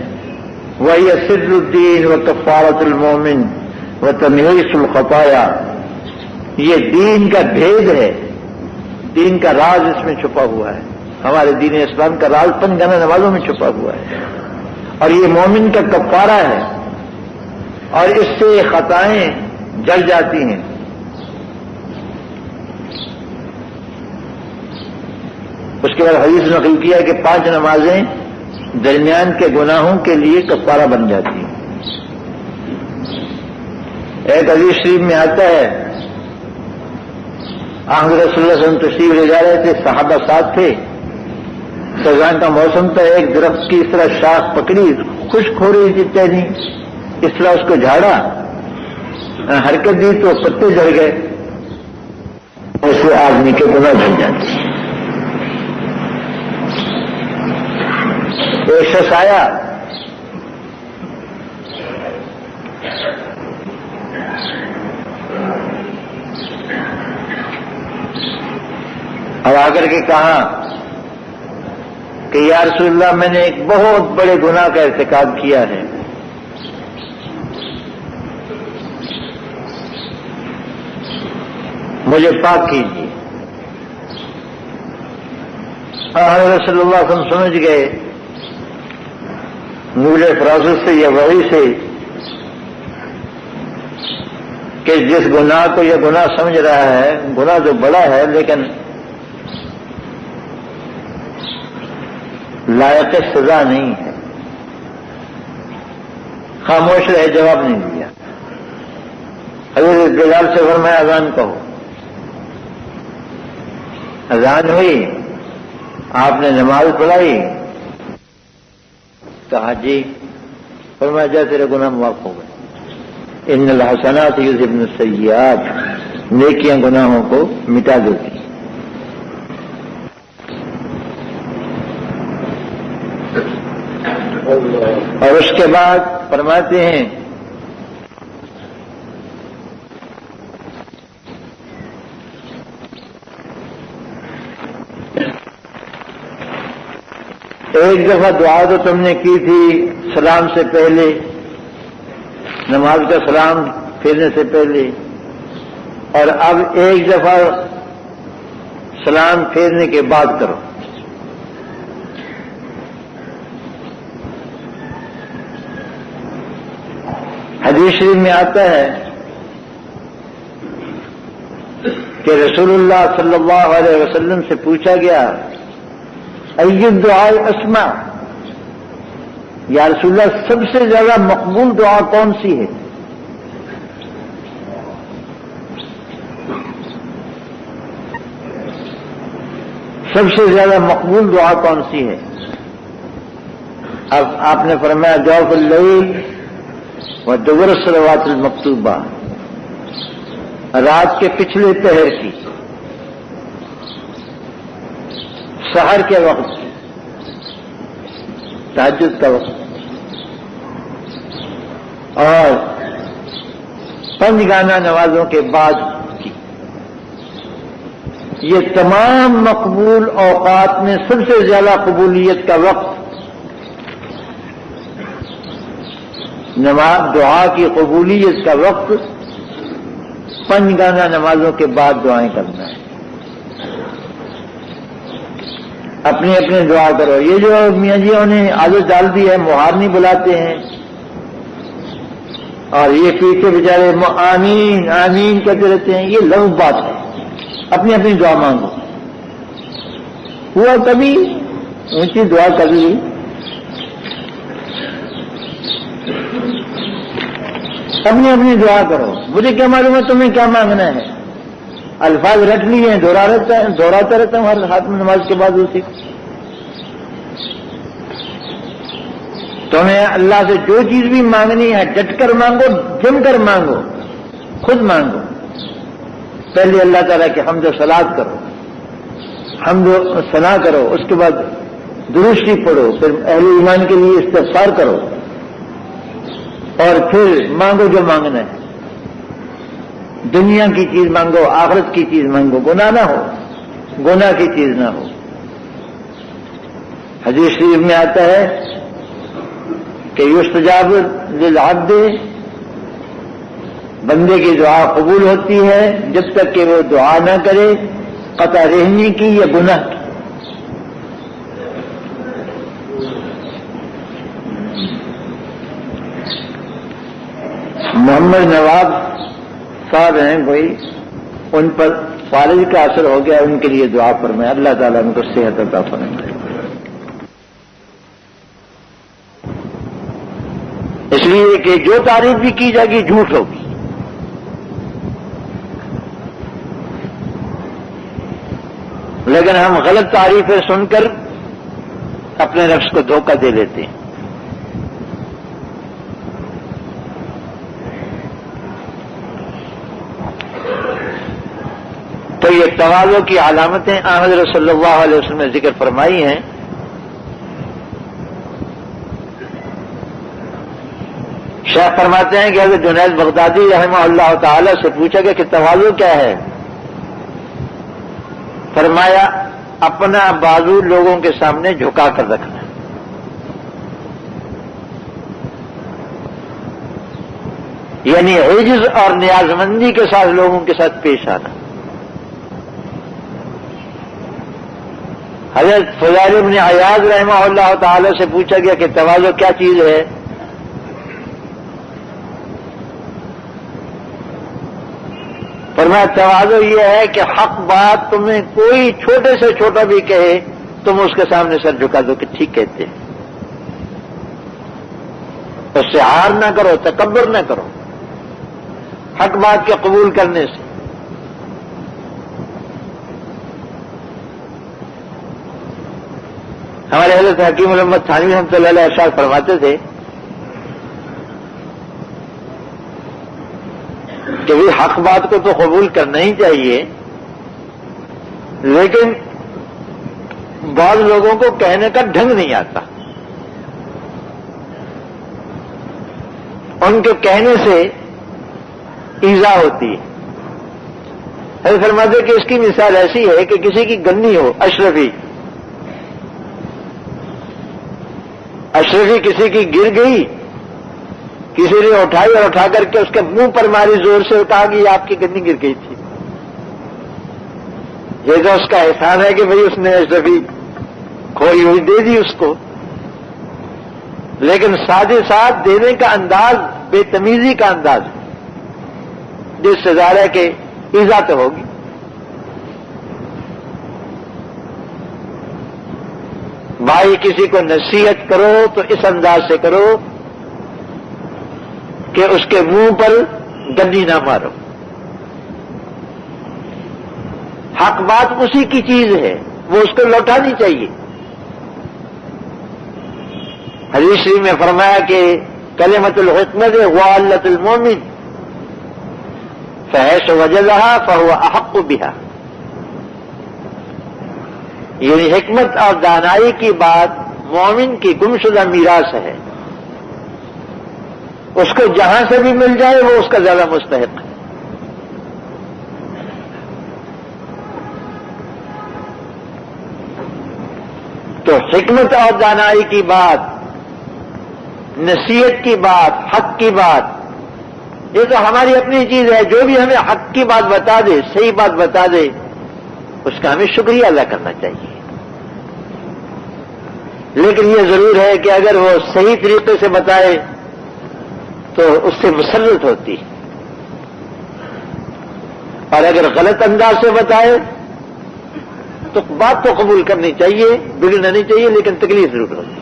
وہی سر الدین و کفارت المومن و تمحیص الخطایا، یہ دین کا بھید ہے، دین کا راز اس میں چھپا ہوا ہے، ہمارے دین اسلام کا راز پنجگانہ نمازوں میں چھپا ہوا ہے، اور یہ مومن کا کفارہ ہے، اور اس سے خطائیں جل جاتی ہیں۔ اس کے بعد حدیث نقل کیا کہ 5 نمازیں درمیان کے گناہوں کے لیے کفارہ بن جاتی ہیں۔ ایک حدیث شریف میں آتا ہے، آخر رسول اللہ صلی اللہ علیہ وسلم تشریف لے جا رہے تھے، صحابہ ساتھ تھے، خزاں کا موسم تھا، ایک درخت کی اس طرح شاخ پکڑی، خشک ہو رہی تھی ٹہنی، اس طرح اس کو جھاڑا، حرکت دی تو پتے جھڑ گئے، ایسے آدمی کے گناہ جھڑ جاتے ہیں۔ ایک شخص آیا، اور آ کر کے کہا کہ یا رسول اللہ میں نے ایک بہت بڑے گناہ کا ارتکاب کیا ہے، مجھے پاک کیجیے۔ حضرت صلی اللہ علیہ وسلم سمجھ گئے نور فراست سے یا وحی سے کہ جس گناہ کو یہ گناہ سمجھ رہا ہے، گناہ جو بڑا ہے لیکن لائق سزا نہیں ہے، خاموش رہے، جواب نہیں دیا۔ حضرت بلال سے فرمایا اذان کہو۔ اذان ہوئی، آپ نے نماز پڑھائی، کہا جی، فرمایا جا تیرے گناہ معاف ہو گئے۔ ان الحسنات یذہبن السیئات، نیکیاں گناہوں کو مٹا دیتی۔ اور اس کے بعد فرماتے ہیں ایک دفعہ دعا تو تم نے کی تھی سلام سے پہلے، نماز کا سلام پھیرنے سے پہلے، اور اب ایک دفعہ سلام پھیرنے کے بعد کرو۔ حدیث شریف میں آتا ہے کہ رسول اللہ صلی اللہ علیہ وسلم سے پوچھا گیا ای الدعاء اسمع، یا رسول اللہ سب سے زیادہ مقبول دعا کون سی ہے؟ سب سے زیادہ مقبول دعا کون سی ہے؟ اب آپ نے فرمایا جوف اللیل و دبر الصلوات المکتوبہ، رات کے پچھلے پہر کی، سحر کے وقت، تہجد کا وقت، اور پنجگانہ نمازوں کے بعد کی۔ یہ تمام مقبول اوقات میں سب سے زیادہ قبولیت کا وقت نماز، دعا کی قبولیت کا وقت پنجگانہ نمازوں کے بعد دعائیں کرنا ہے۔ اپنی اپنی دعا کرو۔ یہ جو میاں جیوں نے عادت ڈال دی ہے، محارنی بلاتے ہیں اور یہ پیچھے بیچارے آمین آمین کہتے رہتے ہیں، یہ لفظ بات ہے۔ اپنی اپنی دعا مانگو۔ ہوا کبھی اونچی دعا کر لی، اپنی اپنی دعا کرو۔ مجھے کیا معلوم ہے تمہیں کیا مانگنا ہے؟ الفاظ رکھ لیے ہیں، دہراتا رہتا ہوں ہر ہاتھ میں نماز کے بعد اسی کو۔ تمہیں اللہ سے جو چیز بھی مانگنی ہے ڈٹ کر مانگو، جم کر مانگو، خود مانگو۔ پہلے اللہ تعالیٰ کی حمد و صلات کرو، حمد و ثنا کرو، اس کے بعد درود شریف پڑھو، پھر اہل ایمان کے لیے استغفار کرو، اور پھر مانگو جو مانگنا ہے۔ دنیا کی چیز مانگو، آخرت کی چیز مانگو، گناہ نہ ہو، گناہ کی چیز نہ ہو۔ حدیث شریف میں آتا ہے کہ یستجاب للعبد، بندے کی دعا قبول ہوتی ہے جب تک کہ وہ دعا نہ کرے قطع رحمی کی یا گناہ کی۔ محمد نواب صاحب ہیں کوئی، ان پر فالج کا اثر ہو گیا، ان کے لیے دعا فرمائے، اللہ تعالیٰ ان کو صحت عطا فرمائے۔ اس لیے کہ جو تعریف بھی کی جائے گی جھوٹ ہوگی۔ لیکن ہم غلط تعریفیں سن کر اپنے نفس کو دھوکہ دے لیتے ہیں۔ تو یہ تواضع کی علامتیں حضرت صلی اللہ علیہ وسلم نے ذکر فرمائی ہیں۔ شیخ فرماتے ہیں کہ حضرت جنید بغدادی رحمہ اللہ تعالی سے پوچھا گیا کہ تواضع کیا ہے؟ فرمایا اپنا بازو لوگوں کے سامنے جھکا کر رکھنا، یعنی عجز اور نیازمندی کے ساتھ لوگوں کے ساتھ پیش آنا۔ حضرت فضیل ابن عیاض رحمہ اللہ تعالی سے پوچھا گیا کہ تواضع کیا چیز ہے؟ فرمایا تواضع یہ ہے کہ حق بات تمہیں کوئی چھوٹے سے چھوٹا بھی کہے تم اس کے سامنے سر جھکا دو کہ ٹھیک کہتے ہیں، اس سے ہار نہ کرو، تکبر نہ کرو حق بات کے قبول کرنے سے۔ ہمارے حضرت حکیم محمد تھانوی رحمۃ اللہ علیہ ارشاد فرماتے تھے کہ بھی حق بات کو تو قبول کرنا ہی چاہیے، لیکن بعض لوگوں کو کہنے کا ڈھنگ نہیں آتا، ان کے کہنے سے ایذا ہوتی ہے۔ حضرت فرماتے ہیں کہ اس کی مثال ایسی ہے کہ کسی کی گنی ہو، اشرفی کسی کی گر گئی، کسی نے اٹھائی اور اٹھا کر کے اس کے منہ پر ماری زور سے، کہا کہ یہ آپ کی گنی گر گئی تھی، یہ تو اس کا احسان ہے کہ بھئی اس نے اشرفی کھوئی ہوئی دے دی اس کو، لیکن ساتھ ہی ساتھ دینے کا انداز بے تمیزی کا انداز ہے، جس سے ظاہر ہے کہ ایذا تو ہوگی۔ بھائی کسی کو نصیحت کرو تو اس انداز سے کرو کہ اس کے منہ پر گندی نہ مارو۔ حق بات اسی کی چیز ہے، وہ اس کو لوٹانی چاہیے۔ حدیث شریف میں فرمایا کہ کلمۃ الحکمت غالۃ المومن فحیث وجدها فهو احق بها، یعنی حکمت اور دانائی کی بات مومن کی گمشدہ میراث ہے، اس کو جہاں سے بھی مل جائے وہ اس کا زیادہ مستحق ہے۔ تو حکمت اور دانائی کی بات، نصیحت کی بات، حق کی بات، یہ تو ہماری اپنی چیز ہے۔ جو بھی ہمیں حق کی بات بتا دے، صحیح بات بتا دے، اس کا ہمیں شکریہ ادا کرنا چاہیے، لیکن یہ ضرور ہے کہ اگر وہ صحیح طریقے سے بتائے تو اس سے مسرت ہوتی ہے، اور اگر غلط انداز سے بتائے تو بات تو قبول کرنی چاہیے، بگڑنا نہیں چاہیے، لیکن تکلیف ضرور ہوتی ہے۔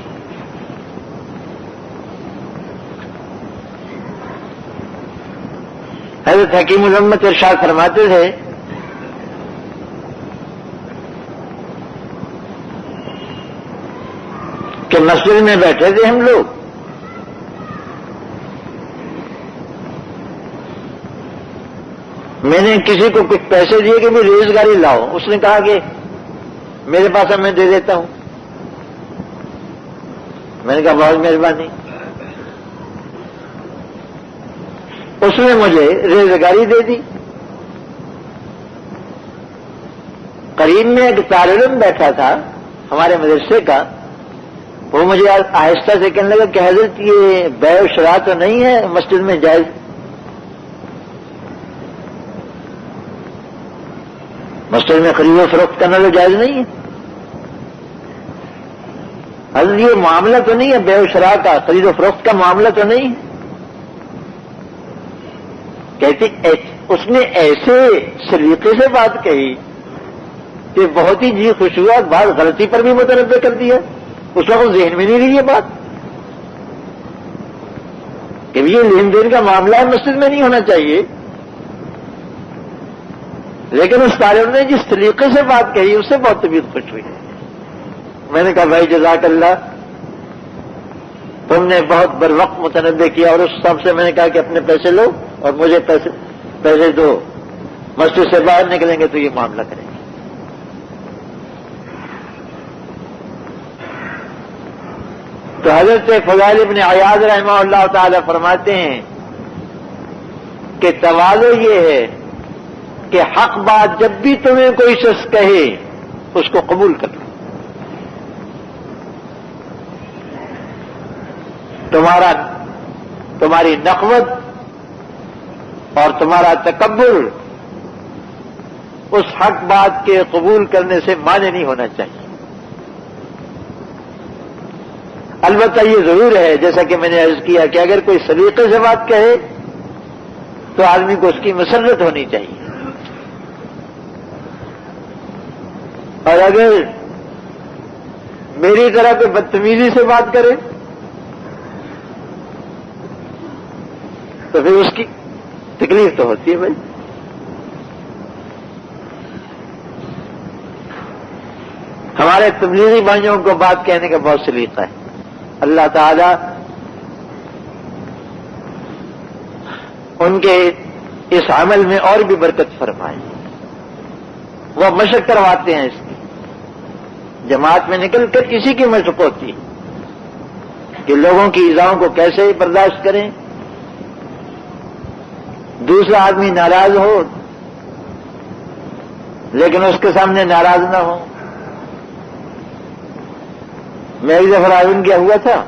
حضرت حکیم الامت ارشاد فرماتے تھے کہ مسجد میں بیٹھے تھے ہم لوگ، میں نے کسی کو کچھ پیسے دیے کہ بھی ریز گاڑی لاؤ، اس نے کہا کہ میرے پاس ہے میں دے دیتا ہوں۔ میں نے کہا بہت مہربانی۔ اس نے مجھے ریز گاڑی دے دی۔ قریب میں ایک طالب علم بیٹھا تھا ہمارے مدرسے کا، وہ مجھے آہستہ سے کہنے لگا کہ حضرت یہ بیع و شراء تو نہیں ہے مسجد میں جائز؟ مسجد میں خرید و فروخت کرنا تو جائز نہیں ہے؟ حضرت یہ معاملہ تو نہیں ہے بیع و شراء کا، خرید و فروخت کا معاملہ تو نہیں ہے؟ کہتے اس نے ایسے سلیقے سے بات کہی کہ بہت ہی جی خوش ہوا، بعض غلطی پر بھی متنبع کر دیا۔ اس وقت ذہن میں نہیں رہی یہ بات کہ یہ لین دین کا معاملہ ہے، مسجد میں نہیں ہونا چاہیے، لیکن اس طالب نے جس طریقے سے بات کہی اس سے بہت طبیعت خوش ہوئی۔ میں نے کہا بھائی جزاک اللہ، تم نے بہت بر وقت متنبع کیا، اور اس سب سے میں نے کہا کہ اپنے پیسے لو اور مجھے پیسے دو، مسجد سے باہر نکلیں گے تو یہ معاملہ کریں گے۔ تو حضرت فضیل ابن عیاض رحمہ اللہ تعالی فرماتے ہیں کہ تواضع یہ ہے کہ حق بات جب بھی تمہیں کوئی شخص کہے اس کو قبول کر لو۔ تمہاری نخوت اور تمہارا تکبر اس حق بات کے قبول کرنے سے مانے نہیں ہونا چاہیے۔ البتہ یہ ضرور ہے جیسا کہ میں نے عرض کیا کہ اگر کوئی سلیقے سے بات کہے تو آدمی کو اس کی مسرت ہونی چاہیے، اور اگر میری طرح کوئی بدتمیزی سے بات کرے تو پھر اس کی تکلیف تو ہوتی ہے بھائی۔ ہمارے تبلیغی بھائیوں کو بات کہنے کا بہت سلیقہ ہے، اللہ تعالی ان کے اس عمل میں اور بھی برکت فرمائے۔ وہ مشق کرواتے ہیں اس کی، جماعت میں نکل کر اسی کی مشق ہوتی کہ لوگوں کی ایذاؤں کو کیسے برداشت کریں، دوسرا آدمی ناراض ہو لیکن اس کے سامنے ناراض نہ ہو۔ میں ایک دفعہ راون کیا ہوا تھا،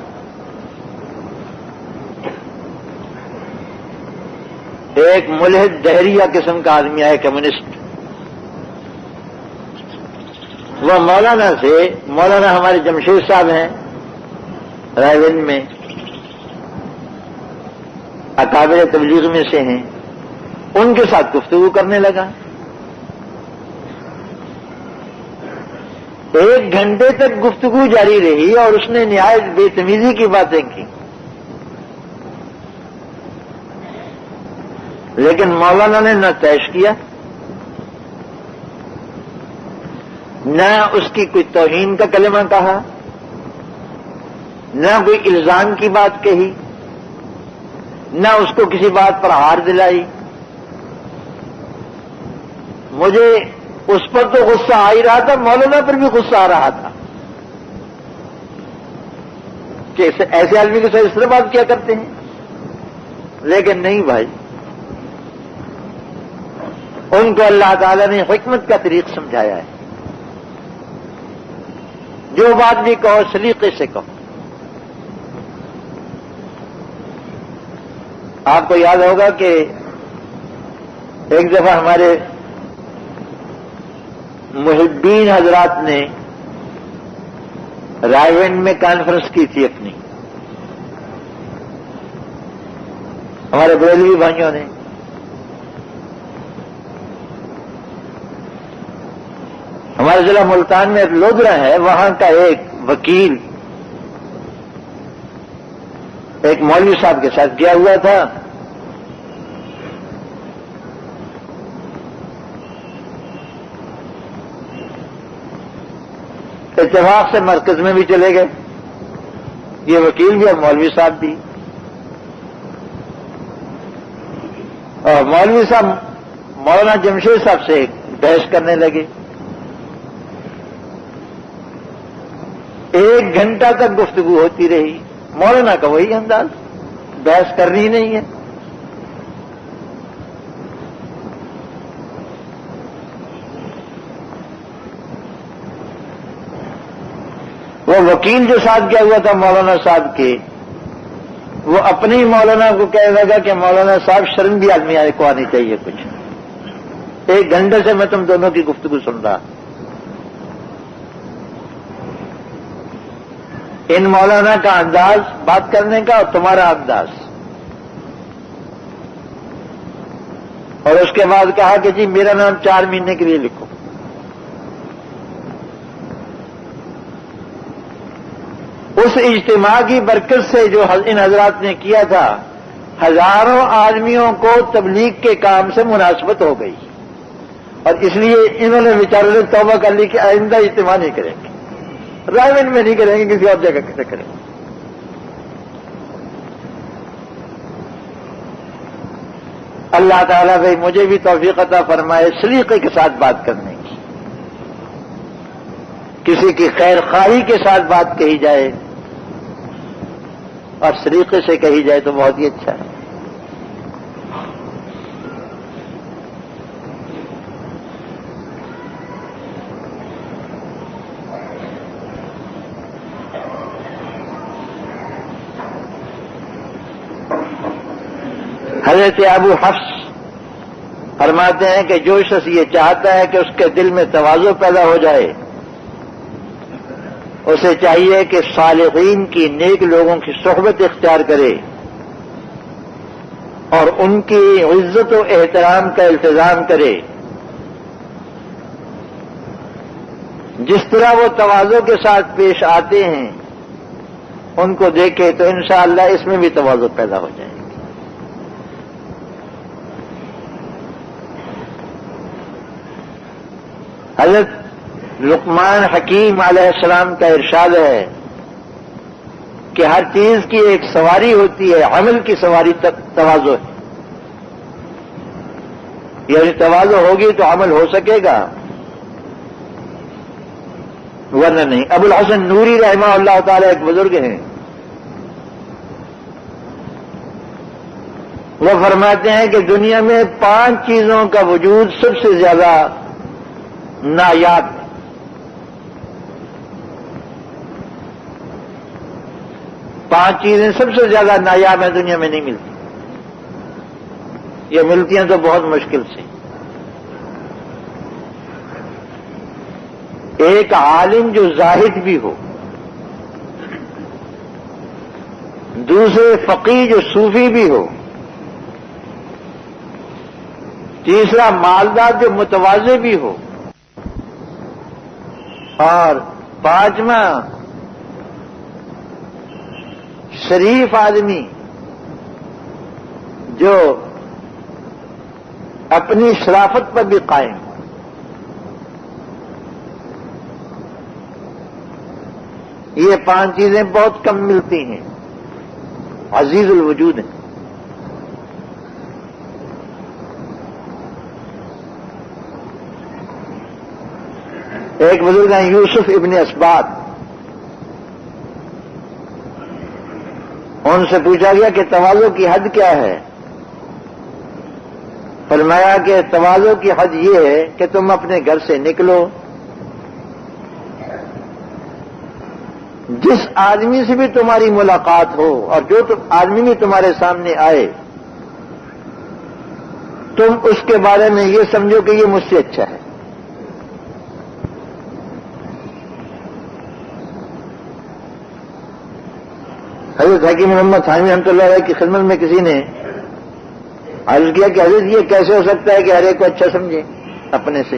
ایک ملحد دہریہ قسم کا آدمی آیا، کمیونسٹ، وہ مولانا ہمارے جمشید صاحب ہیں رائے میں، اکابر تبلیغ میں سے ہیں، ان کے ساتھ گفتگو کرنے لگا۔ 1 گھنٹے تک گفتگو جاری رہی اور اس نے نہایت بے تمیزی کی باتیں کی، لیکن مولانا نے نہ طیش کیا، نہ اس کی کوئی توہین کا کلمہ کہا، نہ کوئی الزام کی بات کہی، نہ اس کو کسی بات پر ہار دلائی۔ مجھے اس پر تو غصہ آ ہی رہا تھا، مولانا پر بھی غصہ آ رہا تھا کہ ایسے آدمی کے ساتھ اس طرح بات کیا کرتے ہیں، لیکن نہیں بھائی، ان کو اللہ تعالی نے حکمت کا طریق سمجھایا ہے، جو بات بھی کہو سلیقے سے کہو۔ آپ کو یاد ہوگا کہ ایک دفعہ ہمارے محبین حضرات نے رائے میں کانفرنس کی تھی اپنی، ہمارے بریلوی بھائیوں نے۔ ہمارے ضلع ملتان میں ایک لودرا ہے، وہاں کا ایک وکیل ایک مولوی صاحب کے ساتھ گیا ہوا تھا، اتفاق سے مرکز میں بھی چلے گئے، یہ وکیل بھی اور مولوی صاحب بھی، اور مولوی صاحب مولانا جمشید صاحب سے بحث کرنے لگے۔ 1 گھنٹہ تک گفتگو ہوتی رہی، مولانا کا وہی انداز، بحث کرنی نہیں ہے۔ وہ وکیل جو ساتھ گیا ہوا تھا مولانا صاحب کے، وہ اپنے ہی مولانا کو کہنے لگا کہ مولانا صاحب شرم بھی آدمی کو آنی چاہیے کچھ، 1 گھنٹے سے میں تم دونوں کی گفتگو سن رہا۔ ان مولانا کا انداز بات کرنے کا اور تمہارا انداز، اور اس کے بعد کہا کہ جی میرا نام 4 مہینے کے لیے لکھو۔ اس اجتماع کی برکت سے جو ان حضرات نے کیا تھا، ہزاروں آدمیوں کو تبلیغ کے کام سے مناسبت ہو گئی، اور اس لیے انہوں نے بیچاروں نے توبہ کر لی کہ آئندہ اجتماع نہیں کریں گے، رائے میں نہیں کریں گے، کسی اور جگہ کیسے کریں گے۔ اللہ تعالیٰ بھائی مجھے بھی توفیق عطا فرمائے سلیقے کے ساتھ بات کرنے کی، کسی کی خیر خواہی کے ساتھ بات کہی جائے اور سلیقے سے کہی جائے تو بہت ہی اچھا ہے۔ حضرت ابو حفص فرماتے ہیں کہ جو شخص یہ چاہتا ہے کہ اس کے دل میں تواضع پیدا ہو جائے اسے چاہیے کہ صالحین کی، نیک لوگوں کی صحبت اختیار کرے اور ان کی عزت و احترام کا التزام کرے. جس طرح وہ تواضع کے ساتھ پیش آتے ہیں ان کو دیکھے تو انشاءاللہ اس میں بھی تواضع پیدا ہو جائے گی. حضرت لقمان حکیم علیہ السلام کا ارشاد ہے کہ ہر چیز کی ایک سواری ہوتی ہے، عمل کی سواری تواضع ہے. یعنی تواضع ہوگی تو عمل ہو سکے گا، ورنہ نہیں. ابو الحسن نوری رحمہ اللہ تعالی ایک بزرگ ہیں، وہ فرماتے ہیں کہ دنیا میں 5 چیزوں کا وجود سب سے زیادہ نایاب ہے. 5 چیزیں سب سے زیادہ نایاب ہیں، دنیا میں نہیں ملتی. یہ ملتی ہیں تو بہت مشکل سے. ایک عالم جو زاہد بھی ہو، دوسرے فقیہ جو صوفی بھی ہو، تیسرا مالدار جو متواضع بھی ہو، اور 5واں شریف آدمی جو اپنی شرافت پر بھی قائم. یہ 5 چیزیں بہت کم ملتی ہیں، عزیز الوجود ہیں. ایک بزرگ ہیں یوسف ابن اسبات، ان سے پوچھا گیا کہ تواضع کی حد کیا ہے؟ فرمایا کہ تواضع کی حد یہ ہے کہ تم اپنے گھر سے نکلو، جس آدمی سے بھی تمہاری ملاقات ہو اور جو آدمی بھی تمہارے سامنے آئے، تم اس کے بارے میں یہ سمجھو کہ یہ مجھ سے اچھا ہے. حضرت حکیم محمد تھانوی رحمۃ اللہ علیہ کی خدمت میں کسی نے عرض کیا کہ حضرت یہ کیسے ہو سکتا ہے کہ ہر ایک کو اچھا سمجھے اپنے سے؟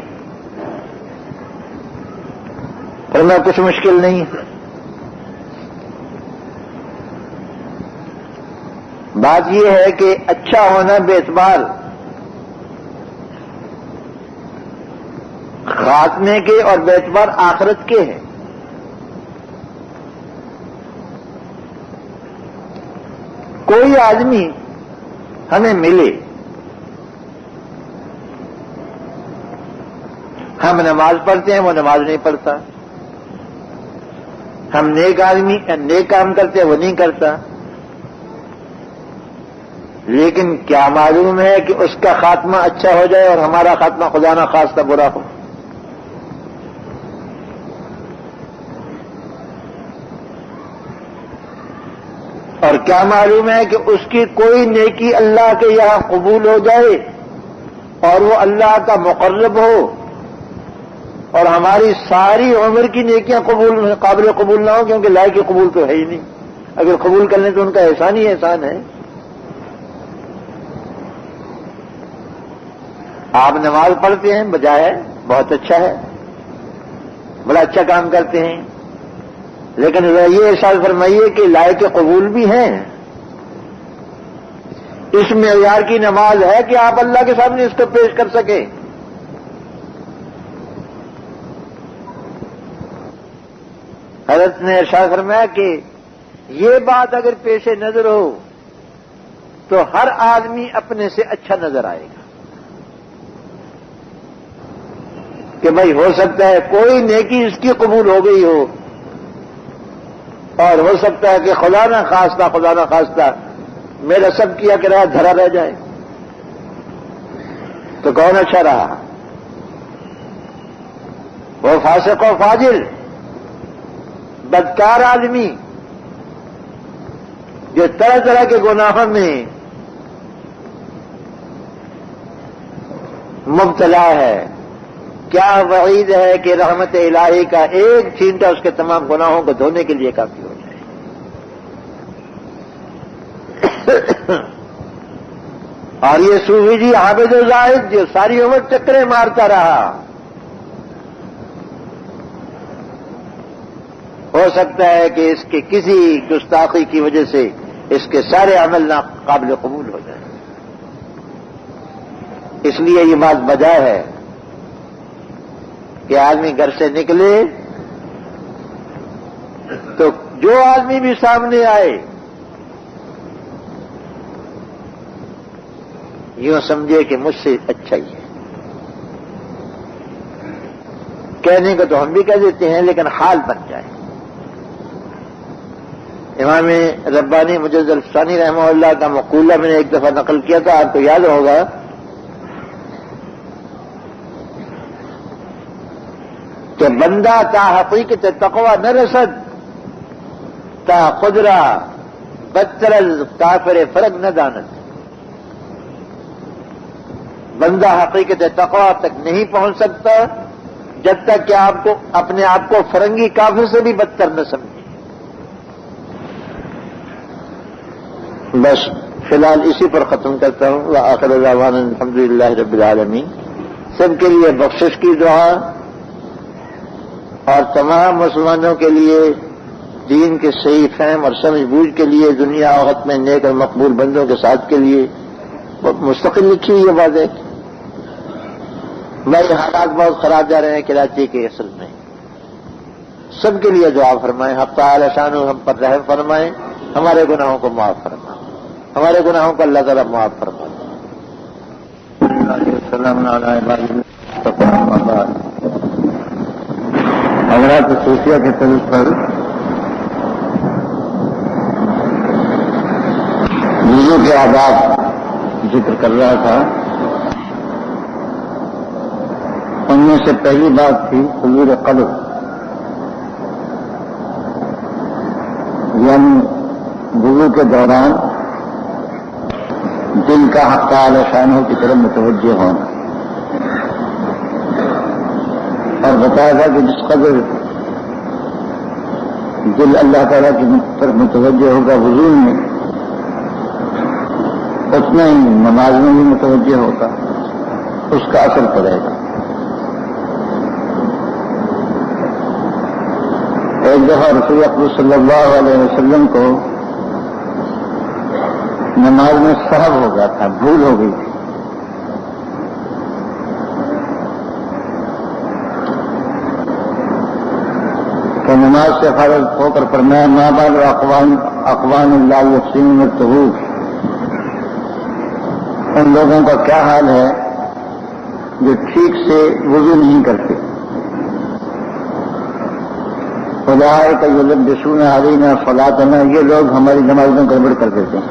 فرمایا کچھ مشکل نہیں ہے. بات یہ ہے کہ اچھا ہونا بے اعتبار خاتمے کے اور بے اعتبار آخرت کے ہیں. کوئی آدمی ہمیں ملے، ہم نماز پڑھتے ہیں وہ نماز نہیں پڑھتا، ہم نیک آدمی نیک کام کرتے ہیں وہ نہیں کرتا، لیکن کیا معلوم ہے کہ اس کا خاتمہ اچھا ہو جائے اور ہمارا خاتمہ خدا نہ خواستہ برا ہو؟ اور کیا معلوم ہے کہ اس کی کوئی نیکی اللہ کے یہاں قبول ہو جائے اور وہ اللہ کا مقرب ہو، اور ہماری ساری عمر کی نیکیاں قابل قبول نہ ہو، کیونکہ لائق قبول تو ہے ہی نہیں. اگر قبول کر لیں تو ان کا احسان ہی احسان ہے. آپ نماز پڑھتے ہیں بجائے بہت اچھا ہے، بڑا اچھا کام کرتے ہیں، لیکن یہ ارشاد فرمائیے کہ لائق قبول بھی ہیں. اس معیار کی نماز ہے کہ آپ اللہ کے سامنے اس کو پیش کر سکیں. حضرت نے ارشاد فرمایا کہ یہ بات اگر پیش نظر ہو تو ہر آدمی اپنے سے اچھا نظر آئے گا کہ بھائی ہو سکتا ہے کوئی نیکی اس کی قبول ہو گئی ہو، اور ہو سکتا ہے کہ خدا نہ خواستہ میرا سب کیا کرایہ دھرا رہ جائے. تو کون اچھا رہا؟ وہ فاسق و فاجر بدکار آدمی جو طرح طرح کے گناہوں میں مبتلا ہے، کیا وعید ہے کہ رحمت الہی کا ایک چھینٹا اس کے تمام گناہوں کو دھونے کے لیے کافی ہو جائے. اور یہ صوفی جی عابد و زاہد جو ساری عمر چکریں مارتا رہا، ہو سکتا ہے کہ اس کے کسی گستاخی کی وجہ سے اس کے سارے عمل ناقابل قبول ہو جائیں. اس لیے یہ بات بجا ہے کہ آدمی گھر سے نکلے تو جو آدمی بھی سامنے آئے یوں سمجھے کہ مجھ سے اچھا ہی ہے. کہنے کو تو ہم بھی کہہ دیتے ہیں لیکن حال بن جائے. امام ربانی مجد الفسانی رحمہ اللہ کا مقولہ میں نے ایک دفعہ نقل کیا تھا، آپ کو یاد ہوگا کہ بندہ تا حقیقت تقوی نہ رسد تا قدرہ بدتر کافر فرق نہ دانت. بندہ حقیقت تقوی تک نہیں پہنچ سکتا جب تک کہ آپ کو اپنے آپ کو فرنگی کافر سے بھی بدتر نہ سمجھے. بس فی الحال اسی پر ختم کرتا ہوں. وآخر دعوانا الحمدللہ رب العالمین. سب کے لیے بخشش کی دعا اور تمام مسلمانوں کے لیے دین کے صحیح فہم اور سمجھ بوجھ کے لیے دنیا وقت میں نیک اور مقبول بندوں کے ساتھ کے لیے مستقل لکھی یہ بات ہے. بھائی حالات بہت خراب جا رہے ہیں کراچی کے اصل میں. سب کے لیے دعا فرمائیں. حق تعالی شانہ ہم پر رحم فرمائیں، ہمارے گناہوں کو معاف فرمائیں، ہمارے گناہوں کو اللہ تعالیٰ معاف فرمائیں. حضرات صوفیہ کے طرز پر وضو کے آداب ذکر کر رہا تھا. ان میں سے پہلی بات تھی حضور قلب، یعنی وضو کے دوران دل کا حق تعالی شانہ کی طرف متوجہ ہونا. اور بتایا تھا کہ جس قدر دل اللہ تعالیٰ کی طرف متوجہ ہوگا وضو میں، اتنا ہی نماز میں بھی متوجہ ہوگا، اس کا اثر پڑے گا. ایک دفعہ رسول اکرم صلی اللہ علیہ وسلم کو نماز میں سہو ہو گیا تھا، بھول ہو گئی تھی. تو نماز سے فارغ ہو کر فرمایا ما بال اقوام اللہ یحسنون الطہور، ان لوگوں کا کیا حال ہے جو ٹھیک سے وضو نہیں کرتے. اولئک یلبسون علینا صلاتنا، یہ لوگ ہماری نماز میں گڑبڑ کر دیتے ہیں.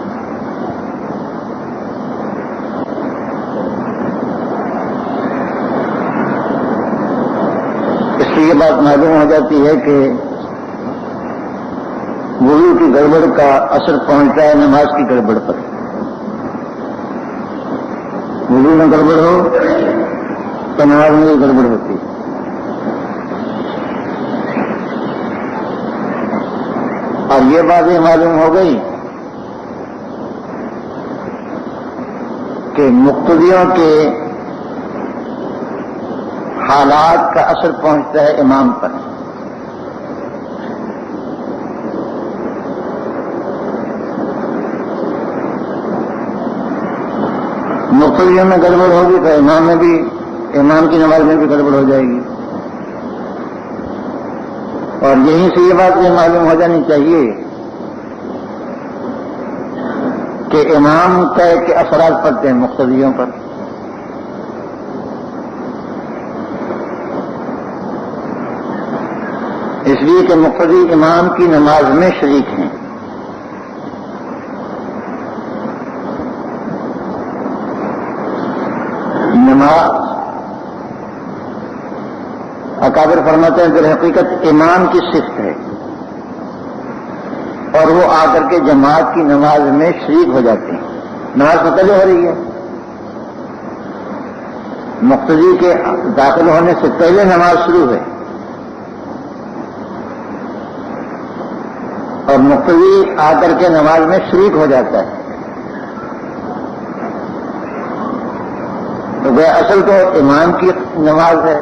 اس سے یہ بات معلوم ہو جاتی ہے کہ وضو کی گڑبڑ کا اثر پہنچتا ہے نماز کی گڑبڑ پر. وضو میں گڑبڑ ہو تو نماز میں بھی گڑبڑ ہوتی ہے. اور یہ بات بھی معلوم ہو گئی کہ مقتدیوں کے حالات کا اثر پہنچتا ہے امام پر. مقتدیوں میں گڑبڑ ہوگی تو امام کی نماز میں بھی گڑبڑ ہو جائے گی. اور یہیں سے یہ بات یہ معلوم ہو جانی چاہیے کہ امام کا کے اثرات پڑتے ہیں مقتدیوں پر. اس لیے کہ مقتدی امام کی نماز میں شریک ہیں. نماز اکابر فرماتے ہیں در حقیقت امام کی صفت ہے اور وہ آ کر کے جماعت کی نماز میں شریک ہو جاتے ہیں. نماز پہلے ہو رہی ہے مقتدی کے داخل ہونے سے پہلے نماز شروع ہے اور مقتدی آ کر کے نماز میں شریک ہو جاتا ہے، تو وہ اصل تو امام کی نماز ہے،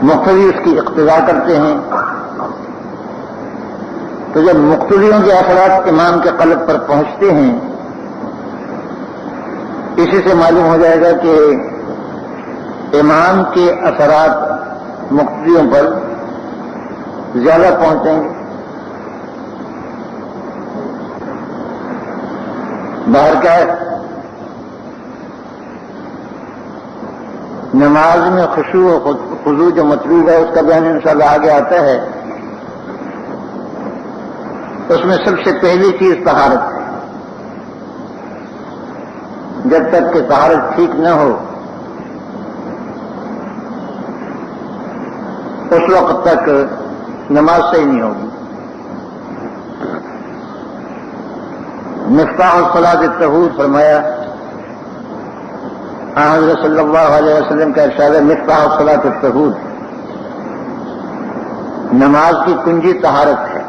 مقتدی اس کی اقتدا کرتے ہیں، تو جب مقتدیوں کے اثرات امام کے قلب پر پہنچتے ہیں، اسی سے معلوم ہو جائے گا کہ امام کے اثرات مقتدیوں پر زیادہ پہنچیں گے۔ باہر کیا ہے، نماز میں خشوع و خضوع جو مطلوب ہے اس کا بیان انشاءاللہ آگے آتا ہے۔ اس میں سب سے پہلی چیز طہارت ہے۔ جب تک کہ طہارت ٹھیک نہ ہو اس وقت تک نماز صحیح نہیں ہوگی۔ مفتاح الصلاۃ الطہور فرمایا، حضرت صلی اللہ علیہ وسلم کا ارشاد ہے، مفتاح الصلاۃ الطہور، نماز کی کنجی طہارت ہے۔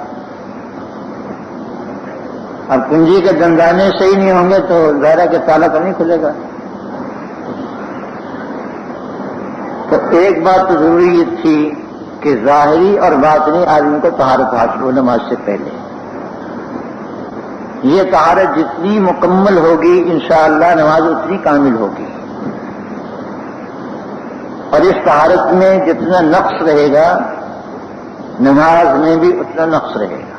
اب کنجی کے دندانے صحیح نہیں ہوں گے تو ظاہر کے تالا تو نہیں کھلے گا۔ تو ایک بات تو ضروری تھی کہ ظاہری اور باطنی آدمی کو طہارت حاصل ہو نماز سے پہلے۔ یہ طہارت جتنی مکمل ہوگی انشاءاللہ نماز اتنی کامل ہوگی، اور اس طہارت میں جتنا نقص رہے گا نماز میں بھی اتنا نقص رہے گا۔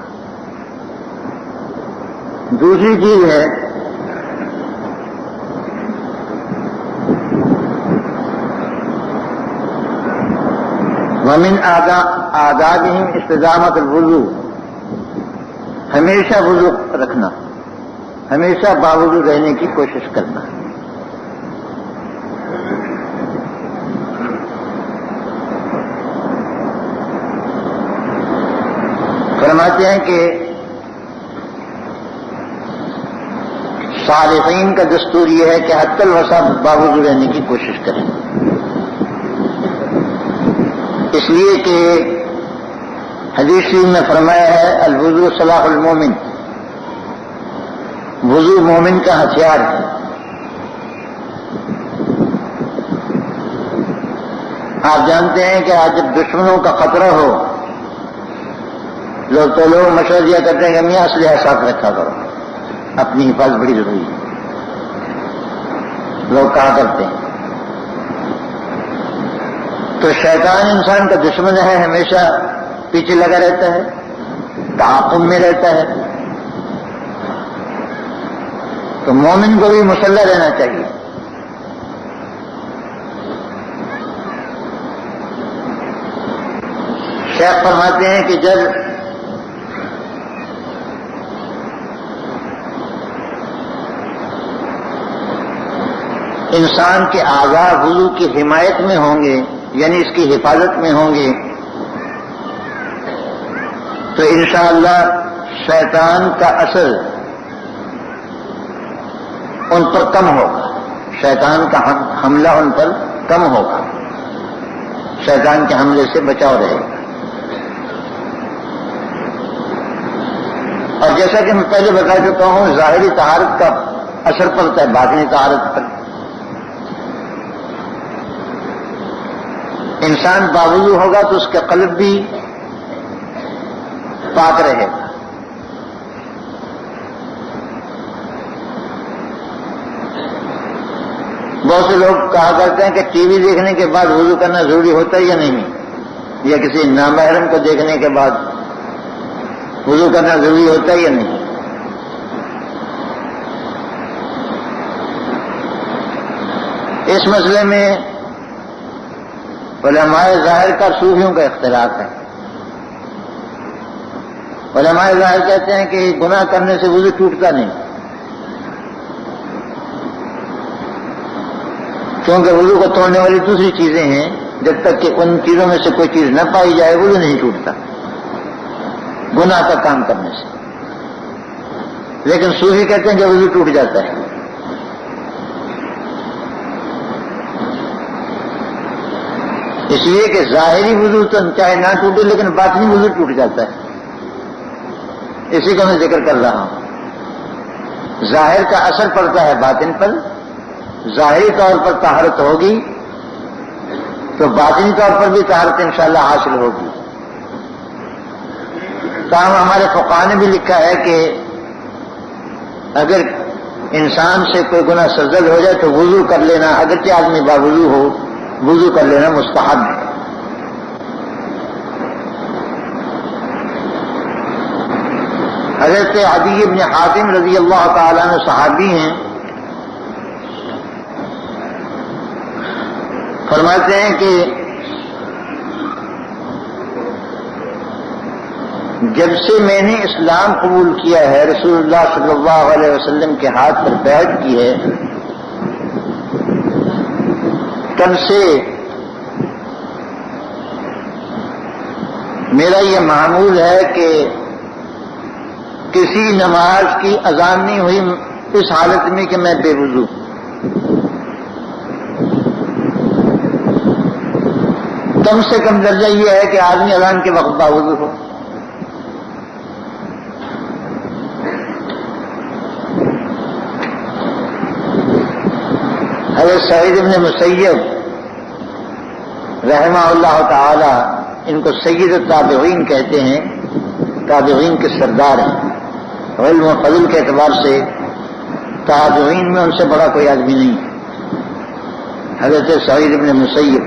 دوسری چیز ہے ومن آدابہم استدامت الوضو، ہمیشہ وضو رکھنا، ہمیشہ باوضو رہنے کی کوشش کرنا۔ فرماتے ہیں کہ صالحین کا دستور یہ ہے کہ حتی الوسع باوضو رہنے کی کوشش کریں، اس لیے کہ حدیث شریف میں فرمایا ہے الوضو سلاح المومن، وضو مومن کا ہتھیار ہے۔ آپ جانتے ہیں کہ آج جب دشمنوں کا خطرہ ہو تو لوگ مشورہ دیا کرتے ہیں کہ میاں اسلحہ ساتھ رکھا کرو، اپنی حفاظت بڑی ضروری ہے، لوگ کہا کرتے ہیں۔ تو شیطان انسان کا دشمن ہے، ہمیشہ پیچھے لگا رہتا ہے، تعاقب میں رہتا ہے، تو مومن کو بھی مسلح رہنا چاہیے۔ شیخ فرماتے ہیں کہ جب انسان کے اعضاء وضو کی حمایت میں ہوں گے، یعنی اس کی حفاظت میں ہوں گے، تو انشاءاللہ شیطان کا اثر ان پر کم ہوگا، شیطان کا حملہ ان پر کم ہوگا، شیطان کے حملے سے بچاؤ رہے گا۔ اور جیسا کہ میں پہلے بتا چکا ہوں، ظاہری طہارت کا اثر پڑتا ہے باطنی طہارت پر۔ انسان باوضو ہوگا تو اس کا قلب بھی پاک رہے گا۔ بہت سے لوگ کہا کرتے ہیں کہ ٹی وی دیکھنے کے بعد وضو کرنا ضروری ہوتا ہے یا نہیں، یا کسی نامحرم کو دیکھنے کے بعد وضو کرنا ضروری ہوتا ہے یا نہیں۔ اس مسئلے میں علماء ظاہر کا صوفیوں کا اختلاف ہے۔ علماء ظاہر کہتے ہیں کہ گناہ کرنے سے وضو ٹوٹتا نہیں، کیونکہ وضو کو توڑنے والی دوسری چیزیں ہیں، جب تک کہ ان چیزوں میں سے کوئی چیز نہ پائی جائے وضو نہیں ٹوٹتا گناہ کا کام کرنے سے۔ لیکن صوفی کہتے ہیں کہ وضو ٹوٹ جاتا ہے. اس لیے کہ ظاہری وضو تو چاہے نہ ٹوٹے لیکن باطنی وضو ٹوٹ جاتا ہے. اسی کو میں ذکر کر رہا ہوں. ظاہر کا اثر پڑتا ہے باطن پر. ظاہری طور پر طہارت ہوگی تو باطنی طور پر بھی طہارت انشاءاللہ حاصل ہوگی. تاہم ہمارے فقہاء نے بھی لکھا ہے کہ اگر انسان سے کوئی گناہ سرزد ہو جائے تو وضو کر لینا، اگرچہ آدمی باوضو ہو، وضو کر لینا مستحب ہے. حضرت عدی بن حاتم رضی اللہ تعالیٰ عنہ صحابی ہیں، فرماتے ہیں کہ جب سے میں نے اسلام قبول کیا ہے، رسول اللہ صلی اللہ علیہ وسلم کے ہاتھ پر بیعت کی ہے، تب سے میرا یہ معمول ہے کہ کسی نماز کی اذان نہیں ہوئی اس حالت میں کہ میں بے وضو. کم سے کم درجہ یہ ہے کہ آدمی اذان کے وقت باوضو ہو. حضرت سعید بن مسیب رحمہ اللہ تعالی، ان کو سید التابعین کہتے ہیں، تابعین کے سردار ہیں. علم و فضل کے اعتبار سے تابعین میں ان سے بڑا کوئی آدمی نہیں ہے. حضرت سعید بن مسیب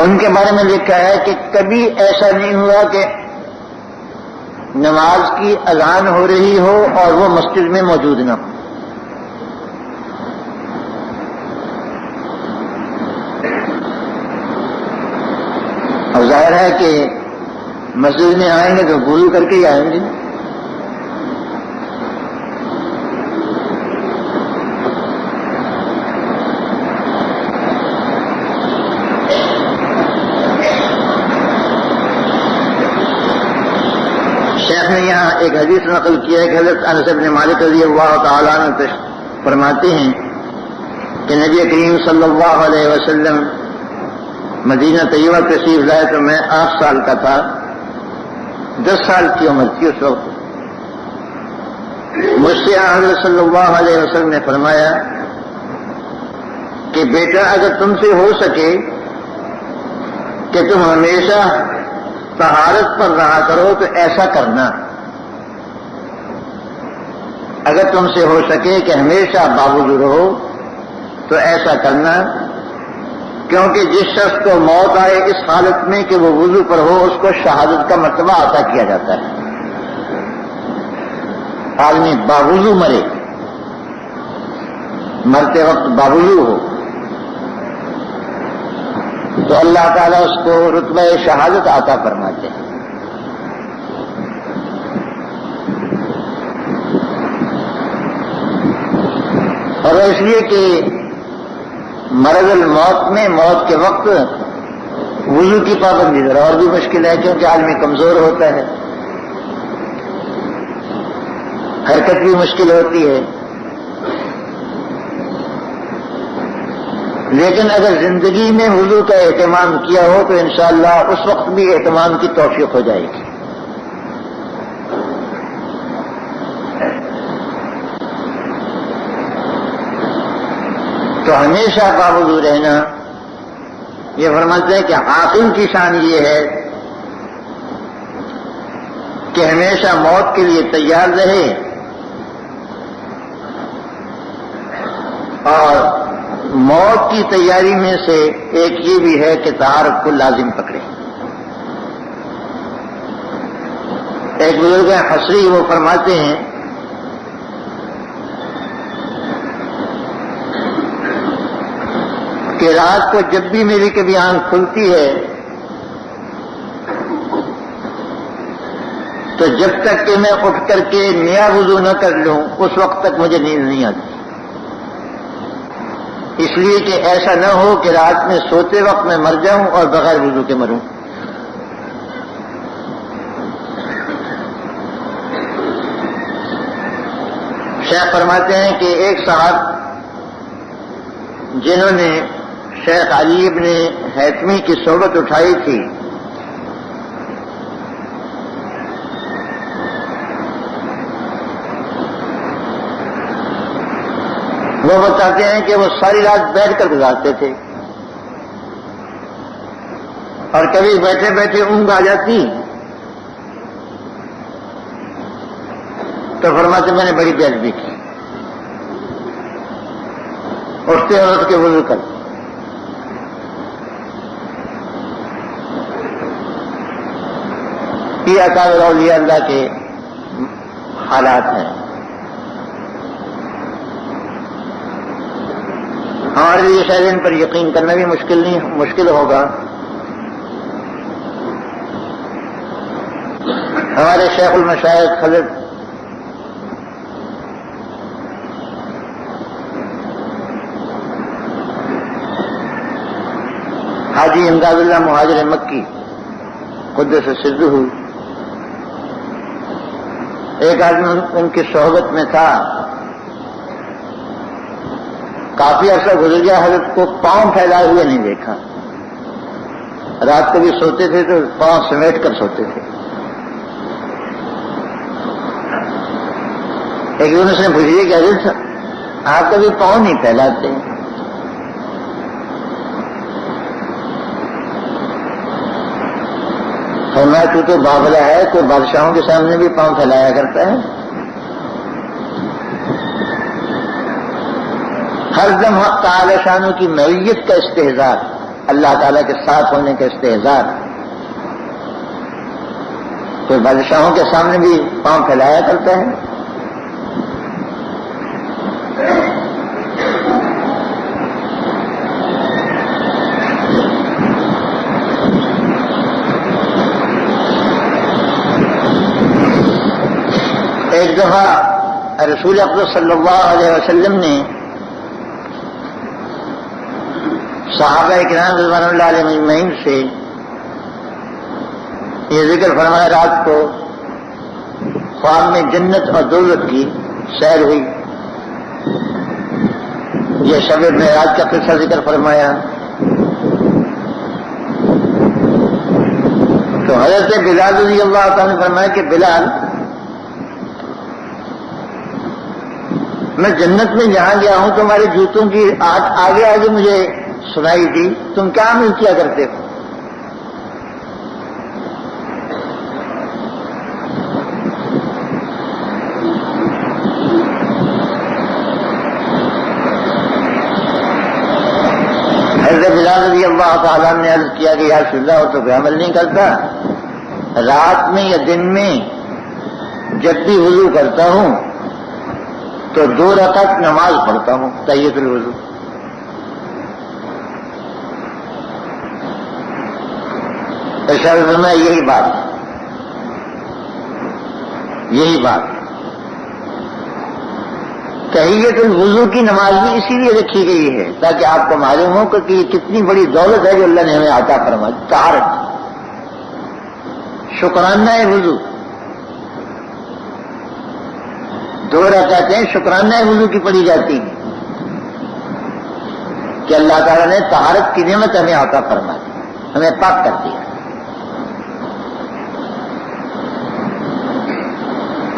ان کے بارے میں لکھا ہے کہ کبھی ایسا نہیں ہوا کہ نماز کی اذان ہو رہی ہو اور وہ مسجد میں موجود نہ ہو. اور ظاہر ہے کہ مسجد میں آئیں گے تو وضو کر کے ہی آئیں گے. شیخ نے یہاں ایک حدیث نقل کیا ہے کہ حضرت انس بن مالک رضی اللہ تعالیٰ عنہ فرماتے ہیں کہ نبی کریم صلی اللہ علیہ وسلم مدینہ طیبہ تشریف لائے تو میں 8 سال کا تھا. 10 سال کی عمر تھی اس وقت. مجھ سے حضرت صلی اللہ علیہ وسلم نے فرمایا کہ بیٹا اگر تم سے ہو سکے کہ تم ہمیشہ طہارت پر رہا کرو تو ایسا کرنا. اگر تم سے ہو سکے کہ ہمیشہ باوضو رہو تو ایسا کرنا، کیونکہ جس شخص کو موت آئے اس حالت میں کہ وہ وضو پر ہو اس کو شہادت کا مرتبہ عطا کیا جاتا ہے. آدمی باوضو مرے، مرتے وقت باوضو ہو تو اللہ تعالیٰ اس کو رتبہ شہادت عطا فرماتے ہیں. اور اس لیے کہ مرض الموت میں موت کے وقت وضو کی پابندی ذرا اور بھی مشکل ہے، کیونکہ آدمی کمزور ہوتا ہے، حرکت بھی مشکل ہوتی ہے. لیکن اگر زندگی میں وضو کا اہتمام کیا ہو تو انشاءاللہ اس وقت بھی اہتمام کی توفیق ہو جائے گی. تو ہمیشہ باوضو رہنا، یہ فرماتے ہیں کہ عاقل کی شان یہ ہے کہ ہمیشہ موت کے لیے تیار رہے اور موت کی تیاری میں سے ایک یہ بھی ہے کہ طہارت کو لازم پکڑے. ایک بزرگ حسری وہ فرماتے ہیں کہ رات کو جب بھی میری کبھی آنکھ کھلتی ہے تو جب تک کہ میں اٹھ کر کے نیا وضو نہ کر لوں اس وقت تک مجھے نیند نہیں آتی. اس لیے کہ ایسا نہ ہو کہ رات میں سوتے وقت میں مر جاؤں اور بغیر وضو کے مروں۔ شیخ فرماتے ہیں کہ ایک صاحب جنہوں نے شیخ علی ابن حیثمی کی صحبت اٹھائی تھی، وہ بتاتے ہیں کہ وہ ساری رات بیٹھ کر گزارتے تھے، اور کبھی بیٹھے بیٹھے اونگ آ جاتی تو فرماتے میں نے بڑی بےعدبی کی، اٹھتے اور اٹھ کے وضو کر۔ یہ اکابر اولیاء اللہ کے حالات ہیں۔ ہمارے لیے شاید ان پر یقین کرنا بھی مشکل ہوگا۔ ہمارے شیخ المشائخ حضرت حاجی امداد اللہ مہاجر مکی قدس سرہ، ایک آدمی ان کی صحبت میں تھا، کافی عرصہ گزر گیا، حضرت کو پاؤں پھیلائے ہوئے نہیں دیکھا۔ رات کو بھی سوتے تھے تو پاؤں سمیٹ کر سوتے تھے۔ ایک دن اس نے پوچھا کہ حضرت آپ کبھی پاؤں نہیں پھیلاتے؟ فرمایا تو تو بابلا ہے، تو بادشاہوں کے سامنے بھی پاؤں پھیلایا کرتا ہے۔ ہر دم حق تعالی شانوں کی معیت کا استحضار، اللہ تعالیٰ کے ساتھ ہونے کا استحضار، کوئی بادشاہوں کے سامنے بھی پاؤں پھیلایا کرتا ہے۔ ایک دفعہ رسول اکرم صلی اللہ علیہ وسلم نے صحابہ کرام رضوان اللہ علیہ اجمعین سے یہ ذکر فرمایا، رات کو خواب میں جنت اور دوزخ کی سیر ہوئی، یہ شب معراج کا قصہ ذکر فرمایا۔ تو حضرت بلال رضی اللہ تعالیٰ نے فرمایا کہ بلال، میں جنت میں جہاں گیا ہوں تمہارے جوتوں کی آگے آگے مجھے سنائی دی، تم کیا عمل کیا کرتے ہو؟ حضرت بلال رضی اللہ تعالیٰ نے عرض کیا کہ یا رسول اللہ ہو تو کوئی عمل نہیں کرتا، رات میں یا دن میں جب بھی وضو کرتا ہوں تو 2 رکعت نماز پڑھتا ہوں تحیۃ الوضو۔ ارشاد میں یہی بات تحیۃ الوضو کی نماز بھی اسی لیے رکھی گئی ہے تاکہ آپ کو معلوم ہو کہ یہ کتنی بڑی دولت ہے جو اللہ نے ہمیں عطا فرمائی، طہارت، شکرانہ وضو۔ 2 رکعتیں شکرانہ وضو کی پڑھی جاتی ہیں کہ اللہ تعالیٰ نے طہارت کی نعمت ہمیں عطا فرمائی، ہمیں پاک کر دیا۔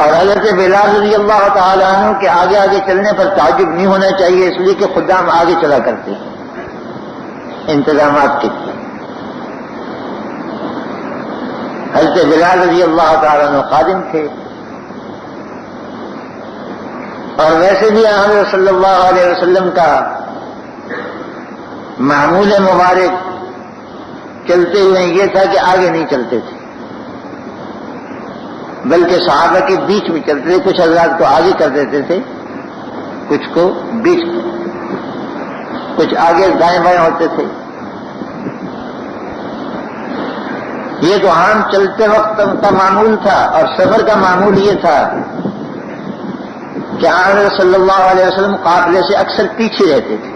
اور حضرت بلال رضی اللہ تعالیٰ عنہ کے آگے آگے چلنے پر تعجب نہیں ہونا چاہیے، اس لیے کہ خدام آگے چلا کرتے ہیں انتظامات کے لیے۔ حضرت بلال رضی اللہ تعالیٰ عنہ خادم تھے، اور ویسے بھی حضرت صلی اللہ علیہ وسلم کا معمول مبارک چلتے ہوئے یہ تھا کہ آگے نہیں چلتے تھے بلکہ صحابہ کے بیچ میں چلتے تھے، کچھ حضرات کو آگے کر دیتے تھے، کچھ کو بیچ میں، کچھ آگے دائیں بائیں ہوتے تھے۔ یہ تو عام چلتے وقت کا معمول تھا، اور سفر کا معمول یہ تھا کہ حضرت صلی اللہ علیہ وسلم قافلے سے اکثر پیچھے رہتے تھے،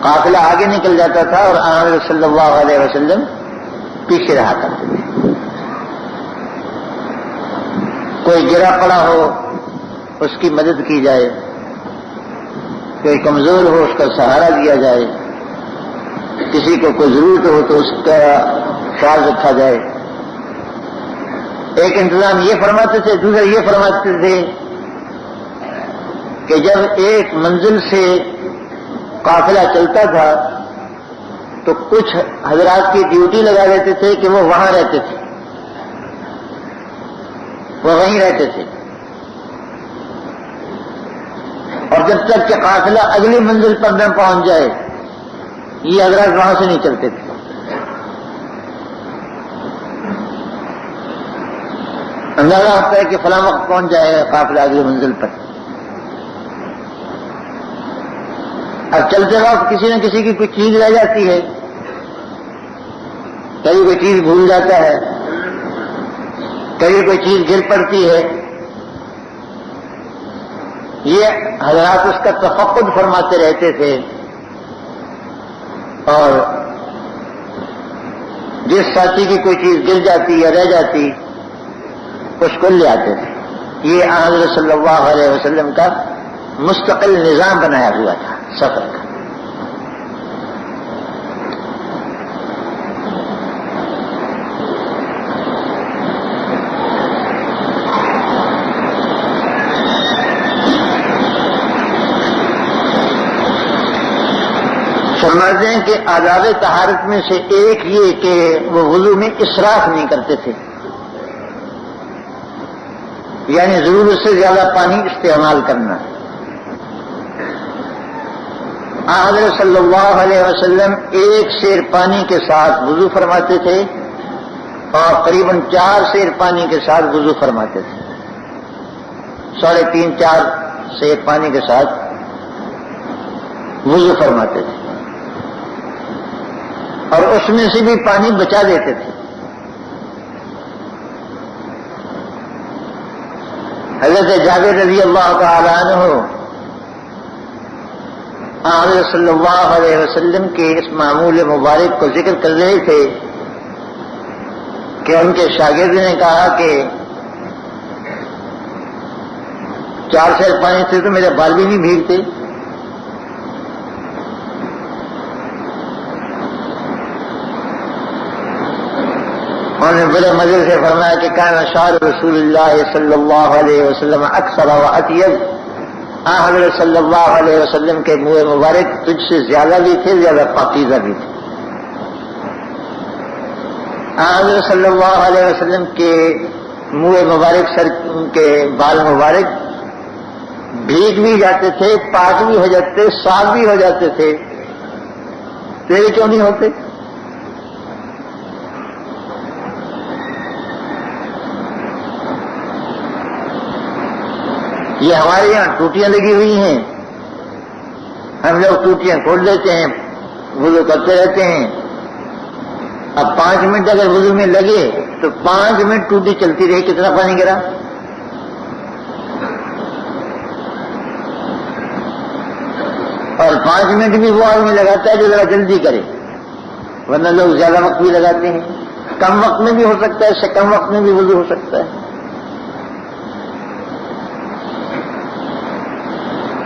قافلہ آگے نکل جاتا تھا اور حضرت صلی اللہ علیہ وسلم پیچھے رہا کرتے تھے. کوئی گرا پڑا ہو اس کی مدد کی جائے، کوئی کمزور ہو اس کا سہارا دیا جائے، کسی کو کوئی ضرورت ہو تو اس کا خیال رکھا جائے. ایک انتظام یہ فرماتے تھے. دوسرا یہ فرماتے تھے کہ جب ایک منزل سے قافلہ چلتا تھا تو کچھ حضرات کی ڈیوٹی لگا دیتے تھے کہ وہ وہاں رہتے تھے، وہ وہیں رہتے تھے، اور جب تک کہ قافلہ اگلی منزل پر نہ پہنچ جائے یہ حضرات وہاں سے نہیں چلتے تھے. اندازہ ہوتا ہے کہ فلاں وقت پہنچ جائے گا قافلہ اگلی منزل پر. اب چلتے وقت کسی نہ کسی کی کوئی چیز رہ جاتی ہے، کبھی کوئی چیز بھول جاتا ہے، کبھی کوئی چیز گر پڑتی ہے. یہ حضرات اس کا تفقد فرماتے رہتے تھے اور جس ساتھی کی کوئی چیز گر جاتی یا رہ جاتی اس کو لے آتے تھے. یہ حضرت صلی اللہ علیہ وسلم کا مستقل نظام بنایا ہوا تھا سفر کا. فرماتے ہیں کہ آداب طہارت میں سے ایک یہ کہ وہ وضو میں اسراف نہیں کرتے تھے، یعنی ضرورت سے زیادہ پانی استعمال کرنا. حضرت صلی اللہ علیہ وسلم ایک سیر پانی کے ساتھ وضو فرماتے تھے اور قریباً 4 سیر پانی کے ساتھ وضو فرماتے تھے. 3.5-4 سیر پانی کے ساتھ وضو فرماتے تھے اور اس میں سے بھی پانی بچا دیتے تھے. حضرت جابر رضی اللہ تعالی عنہ حضرت صلی اللہ علیہ وسلم کے اس معمول مبارک کو ذکر کر رہے تھے کہ ان کے شاگرد نے کہا کہ 4 سیر پانی سے تو میرے بال بھی نہیں بھیگتے. انہوں نے بڑے مزے سے فرمایا کہ کان شعر رسول اللہ صلی اللہ علیہ وسلم اکثر و اطیب. حضرت صلی اللہ علیہ وسلم کے منہ مبارک تجھ سے زیادہ بھی تھے، زیادہ پاکیزہ بھی تھے. حضرت صلی اللہ علیہ وسلم کے منہ مبارک، سر کے بال مبارک بھیگ بھی جاتے تھے، پاک بھی ہو جاتے، صاف بھی ہو جاتے تھے. تیرے کیوں نہیں ہوتے؟ یہ ہمارے یہاں ٹوٹیاں لگی ہوئی ہیں، ہم لوگ ٹوٹیاں کھول لیتے ہیں، وضو کرتے رہتے ہیں. اب 5 منٹ اگر وضو میں لگے تو 5 منٹ ٹوٹی چلتی رہی، کتنا پانی گرا؟ اور 5 منٹ بھی وہ آدمی لگاتا ہے جو ذرا جلدی کرے، ورنہ لوگ زیادہ وقت بھی لگاتے ہیں. کم وقت میں بھی ہو سکتا ہے، اس سے کم وقت میں بھی وضو ہو سکتا ہے.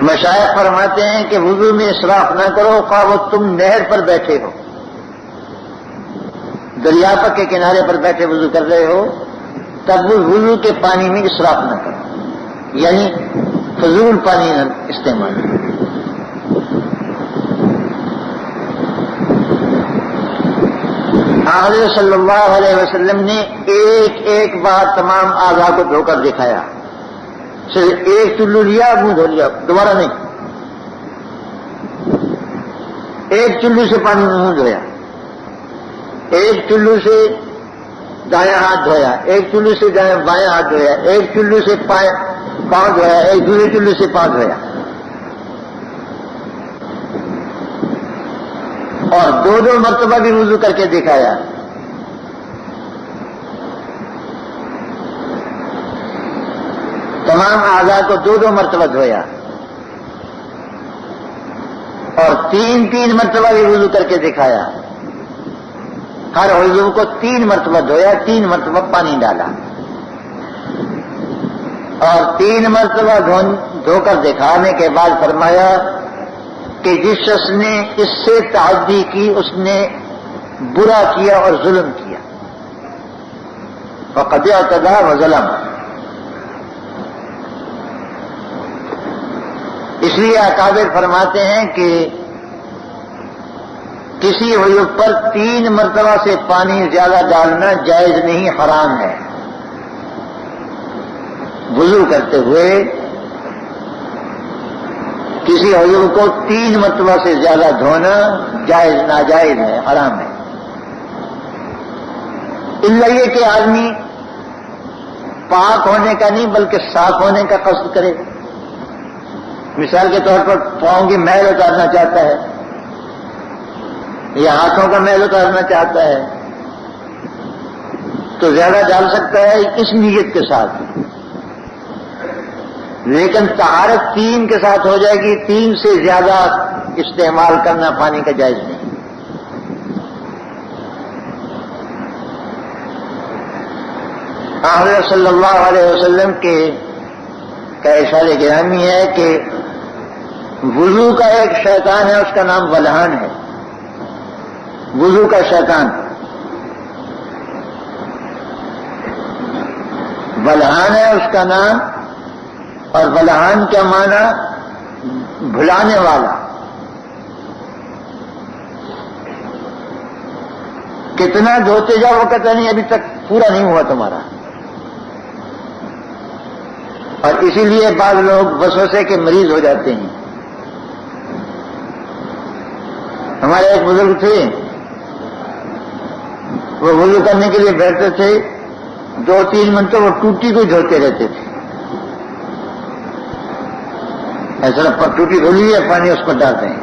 مشائخ فرماتے ہیں کہ وضو میں اسراف نہ کرو، خواہ وہ تم نہر پر بیٹھے ہو، دریا کے کنارے پر بیٹھے وضو کر رہے ہو، تب وہ وضو کے پانی میں اسراف نہ کرو، یعنی فضول پانی نہ استعمال. حضرت صلی اللہ علیہ وسلم نے ایک بار تمام اعضاء کو دھو کر دکھایا. صرف ایک چلو لیا، منہ دھو لیا، دوبارہ نہیں. ایک چلو سے پانی میں منہ دھویا، ایک چلو سے دایاں ہاتھ دھویا، ایک چلو سے بایاں ہاتھ دھویا، ایک چلو سے پاؤں دھویا، ایک دوسرے چلو سے پاؤں دھویا، اور 2 مرتبہ بھی وضو کر کے دکھایا. تمام اعضاء کو 2 مرتبہ دھویا اور تین مرتبہ بھی وضو کر کے دکھایا. ہر عضو کو 3 مرتبہ دھویا، 3 مرتبہ پانی ڈالا، اور 3 مرتبہ دھو کر دکھانے کے بعد فرمایا کہ جس شخص نے اس سے تعدی کی اس نے برا کیا اور ظلم کیا. فقد اعتدى وظلم. اس لیے اکابر فرماتے ہیں کہ کسی عضو پر 3 مرتبہ سے پانی زیادہ ڈالنا جائز نہیں، حرام ہے. وضو کرتے ہوئے کسی عضو کو 3 مرتبہ سے زیادہ دھونا جائز ناجائز ہے، حرام ہے. الا یہ کہ آدمی پاک ہونے کا نہیں بلکہ صاف ہونے کا قصد کرے. مثال کے طور پر پاؤں کی میل اتارنا چاہتا ہے یا ہاتھوں کا میل اتارنا چاہتا ہے تو زیادہ ڈال سکتا ہے اس نیت کے ساتھ، لیکن طہارت 3 کے ساتھ ہو جائے گی. 3 سے زیادہ استعمال کرنا پانی کا جائز نہیں. حضرت صلی اللہ علیہ وسلم کا ارشاد گرامی ہے کہ وضو کا ایک شیطان ہے، اس کا نام ولہان ہے. وضو کا شیطان ولہان ہے اس کا نام. اور ولہان کیا معنی؟ بھلانے والا. کتنا دھوتے جاؤ وہ کہتا نہیں ابھی تک پورا نہیں ہوا تمہارا. اور اسی لیے بعض لوگ وسوسے کے مریض ہو جاتے ہیں. ہمارے ایک بزرگ تھے، وہ وضو کرنے کے لیے بیٹھتے تھے 2-3 منٹ وہ ٹوٹی کو دھوتے رہتے تھے. ایسا پر ٹوٹی دھلی ہے، پانی اس پر ڈالتے ہیں.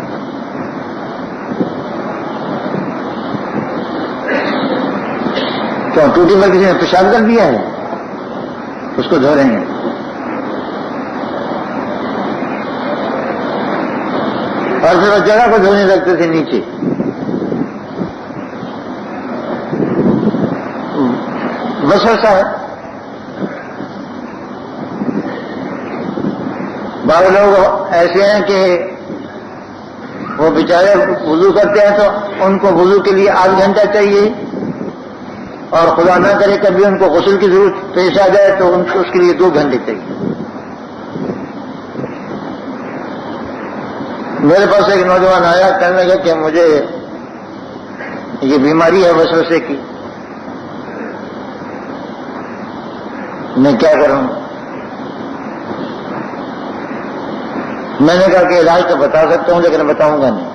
کیوں؟ ٹوٹی پر کسی نے پیشاب کر دیا ہے، اس کو دھو رہے ہیں. اور پھر اس جگہ کو دھونے لگتے تھے نیچے. وسوسہ ہے. بعض لوگ ایسے ہیں کہ وہ بیچارے وضو کرتے ہیں تو ان کو وضو کے لیے 8 گھنٹہ چاہیے، اور خدا نہ کرے کبھی ان کو غسل کی ضرورت پیش آ جائے تو اس کے لیے 2 گھنٹے چاہیے. میرے پاس ایک نوجوان آیا، کہنے لگا کہ مجھے یہ بیماری ہے وسوسے کی، میں کیا کروں؟ میں نے کہا کہ علاج تو بتا سکتا ہوں لیکن بتاؤں گا نہیں.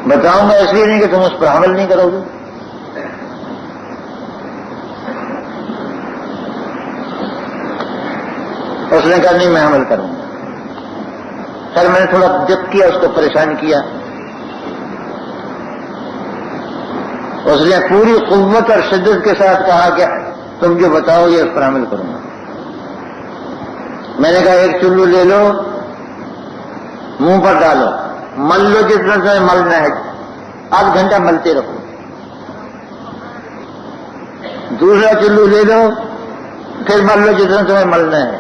بتاؤں گا اس لیے نہیں کہ تم اس پر عمل نہیں کرو گے. اس نے کہا نہیں میں عمل کروں گا. پھر میں نے تھوڑا دق کیا، اس کو پریشان کیا. اس نے پوری قوت اور شدت کے ساتھ کہا کہ تم جو بتاؤ یہ اس پر عمل کروں گا. میں نے کہا ایک چلو لے لو، منہ پر ڈالو، مل لو جتنا تمہیں ملنا ہے، 8 گھنٹہ ملتے رہو. دوسرا چلو لے لو، پھر مل لو جتنا تمہیں ملنا ہے.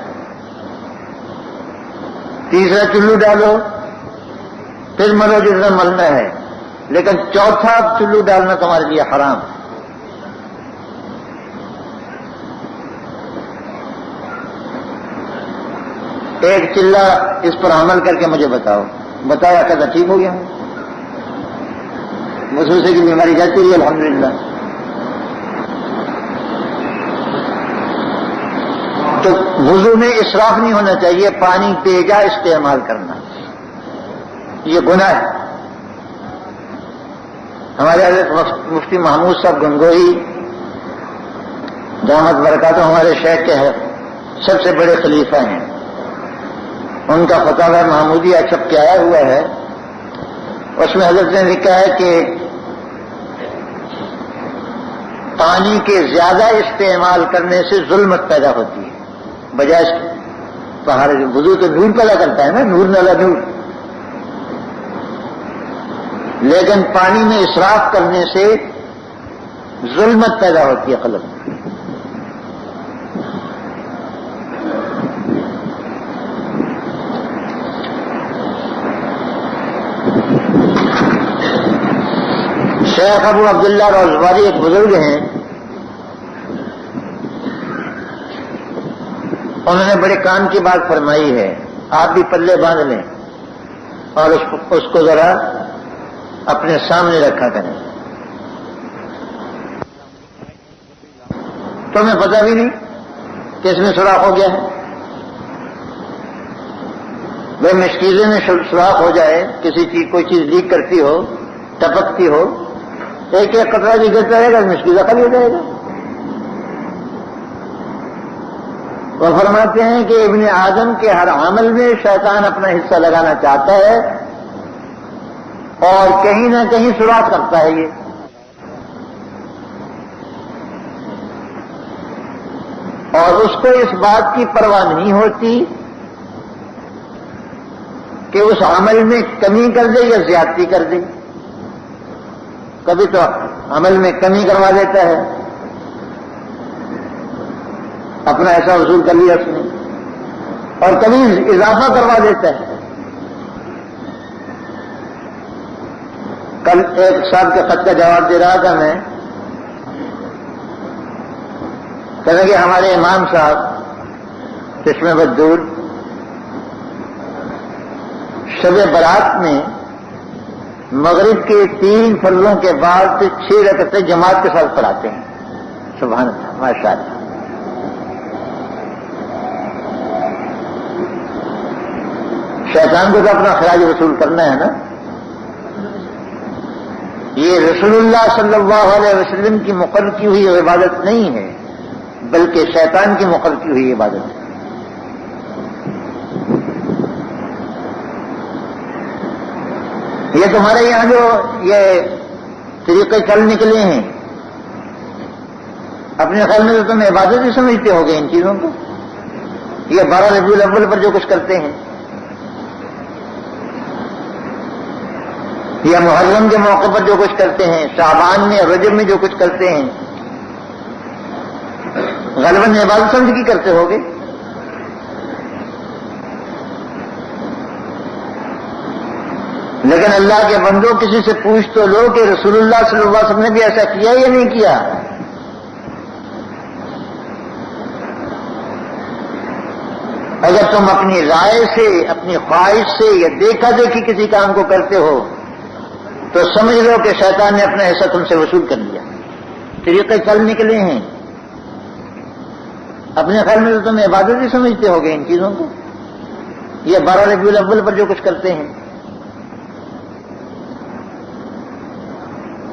تیسرا چلو ڈالو، پھر ملو جتنا ملنا ہے. لیکن چوتھا چلو ڈالنا تمہارے لیے حرام. ایک چلہ اس پر عمل کر کے مجھے بتاؤ. بتایا کہتا ٹھیک ہو گیا. وسوسے کی بیماری جاتی رہی الحمدللہ. تو وضو میں اسراف نہیں ہونا چاہیے، پانی بے جا استعمال کرنا یہ گناہ ہے. ہمارے حضرت مفتی محمود صاحب گنگوئی دامت برکاتہ ہمارے شیخ کے سب سے بڑے خلیفہ ہیں. ان کا فتاوی محمودیہ چھپ کے آیا ہوا ہے. اس میں حضرت نے لکھا ہے کہ پانی کے زیادہ استعمال کرنے سے ظلمت پیدا ہوتی ہے. بجائے وضو تو نور پیدا کرتا ہے نا، نور نالا نور. لیکن پانی میں اسراف کرنے سے ظلمت پیدا ہوتی ہے قلب میں. شیخ ابو عبداللہ روزباری ایک بزرگ ہیں، انہوں نے بڑے کام کی بات فرمائی ہے، آپ بھی پلے باندھ لیں اور اس کو ذرا اپنے سامنے رکھا کریں. تمہیں پتہ بھی نہیں کہ اس میں سوراخ ہو گیا ہے. وہ مشکیزے میں سوراخ ہو جائے، کسی چیز کوئی چیز لیک کرتی ہو، ٹپکتی ہو، ایک ایک قطرہ بھی گرتا رہے گا، مشکیزہ خالی ہو جائے گا. وہ فرماتے ہیں کہ ابن آدم کے ہر عمل میں شیطان اپنا حصہ لگانا چاہتا ہے اور کہیں نہ کہیں سوراخ کرتا ہے یہ. اور اس کو اس بات کی پرواہ نہیں ہوتی کہ اس عمل میں کمی کر دے یا زیادتی کر دے. کبھی تو عمل میں کمی کروا دیتا ہے، اپنا ایسا وصول کر لیا اس نے، اور کبھی اضافہ کروا دیتا ہے. کل ایک صاحب کے خط کا جواب دے رہا تھا میں، کہنے کہ ہمارے امام صاحب چشمہ بدور شب برات میں مغرب کے 3 فرضوں کے بعد 6 رکعتیں جماعت کے ساتھ پڑھاتے ہیں. سبحان اللہ، ماشاء اللہ. شیطان کو تو اپنا خراج وصول کرنا ہے نا. یہ رسول اللہ صلی اللہ علیہ وسلم کی مقرر کی ہوئی عبادت نہیں ہے، بلکہ شیطان کی مقرر کی ہوئی عبادت ہے. یہ تمہارے یہاں جو یہ طریقے چل نکلے ہیں، اپنے خیال میں تو تم عبادت ہی سمجھتے ہو گے ان چیزوں کو. یہ 12 ربیع الاول پر جو کچھ کرتے ہیں، یا محرم کے موقع پر جو کچھ کرتے ہیں، شعبان میں رجب میں جو کچھ کرتے ہیں، غالباً عبادت سمجھ کی کرتے ہو گے. لیکن اللہ کے بندوں کسی سے پوچھ تو لو کہ رسول اللہ صلی اللہ علیہ وسلم نے بھی ایسا کیا یا نہیں کیا. اگر تم اپنی رائے سے، اپنی خواہش سے یا دیکھا دیکھی کسی کام کو کرتے ہو تو سمجھ لو کہ شیطان نے اپنا حصہ تم سے وصول کر لیا. طریقے چل نکلے ہیں، اپنے خیال میں تو تم عبادت ہی سمجھتے ہو گے ان چیزوں کو. یہ 12 ربیع الاول پر جو کچھ کرتے ہیں،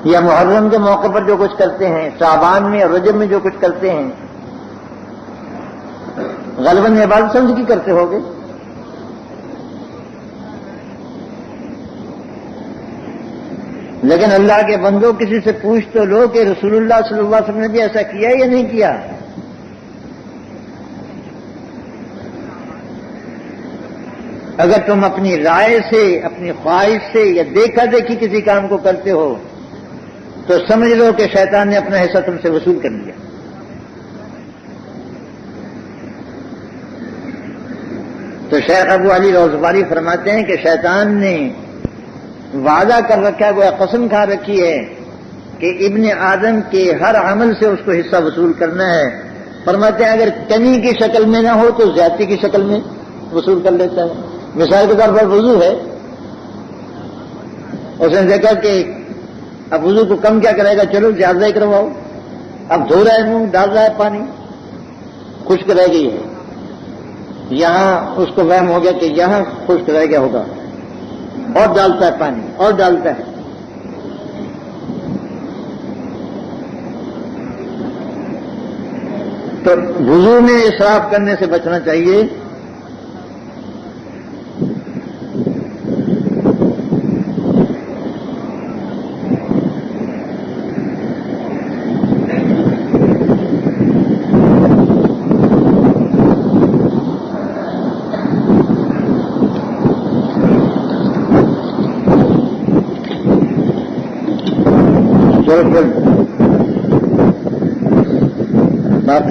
یا محرم کے موقع پر جو کچھ کرتے ہیں، شعبان میں اور رجب میں جو کچھ کرتے ہیں، غالباً عبادت سمجھ کی کرتے ہو گے. لیکن اللہ کے بندوں کسی سے پوچھ تو لو کہ رسول اللہ صلی اللہ علیہ وسلم نے بھی ایسا کیا یا نہیں کیا. اگر تم اپنی رائے سے، اپنی خواہش سے یا دیکھا دیکھی کسی کام کو کرتے ہو تو سمجھ لو کہ شیطان نے اپنا حصہ تم سے وصول کر لیا. تو شیخ ابو علی روزباری فرماتے ہیں کہ شیطان نے وعدہ کر رکھا ہے، وہ قسم کھا رکھی ہے کہ ابن آدم کے ہر عمل سے اس کو حصہ وصول کرنا ہے. فرماتے ہیں اگر کمی کی شکل میں نہ ہو تو زیادتی کی شکل میں وصول کر لیتا ہے. مثال کے طور پر وضو ہے، اس نے دیکھا کہ اب وضو کو کم کیا کرے گا، چلو زیادہ ہی کرواؤ. اب دھو رہا ہے منہ، ڈال رہا ہے پانی، خشک رہ گئی ہے. یہاں اس کو وہم ہو گیا کہ یہاں خشک رہ گیا ہوگا، اور ڈالتا ہے پانی اور ڈالتا ہے. تو وضو میں اسراف کرنے سے بچنا چاہیے.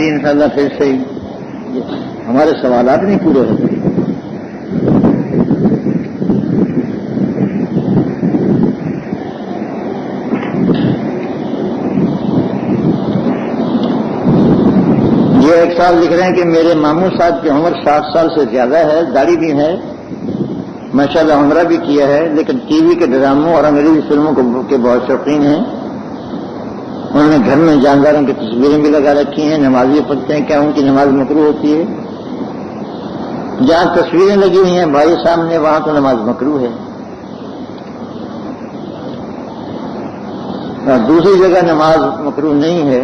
بھی انشاءاللہ پھر سے ہمارے سوالات نہیں پورے ہوتے. یہ ایک سال لکھ رہے ہیں کہ میرے ماموں صاحب کی عمر 60 سال سے زیادہ ہے، داڑھی بھی ہے، ماشاءاللہ عمرہ بھی کیا ہے، لیکن ٹی وی کے ڈراموں اور انگریزی فلموں کے بہت شوقین ہیں. انہوں نے گھر میں جانداروں کی تصویریں بھی لگا رکھی ہیں، نمازی پڑھتے ہیں. کیا ان کی نماز مکروہ ہوتی ہے؟ جہاں تصویریں لگی ہوئی ہیں بھائی سامنے، وہاں تو نماز مکروہ ہے، اور دوسری جگہ نماز مکروہ نہیں ہے.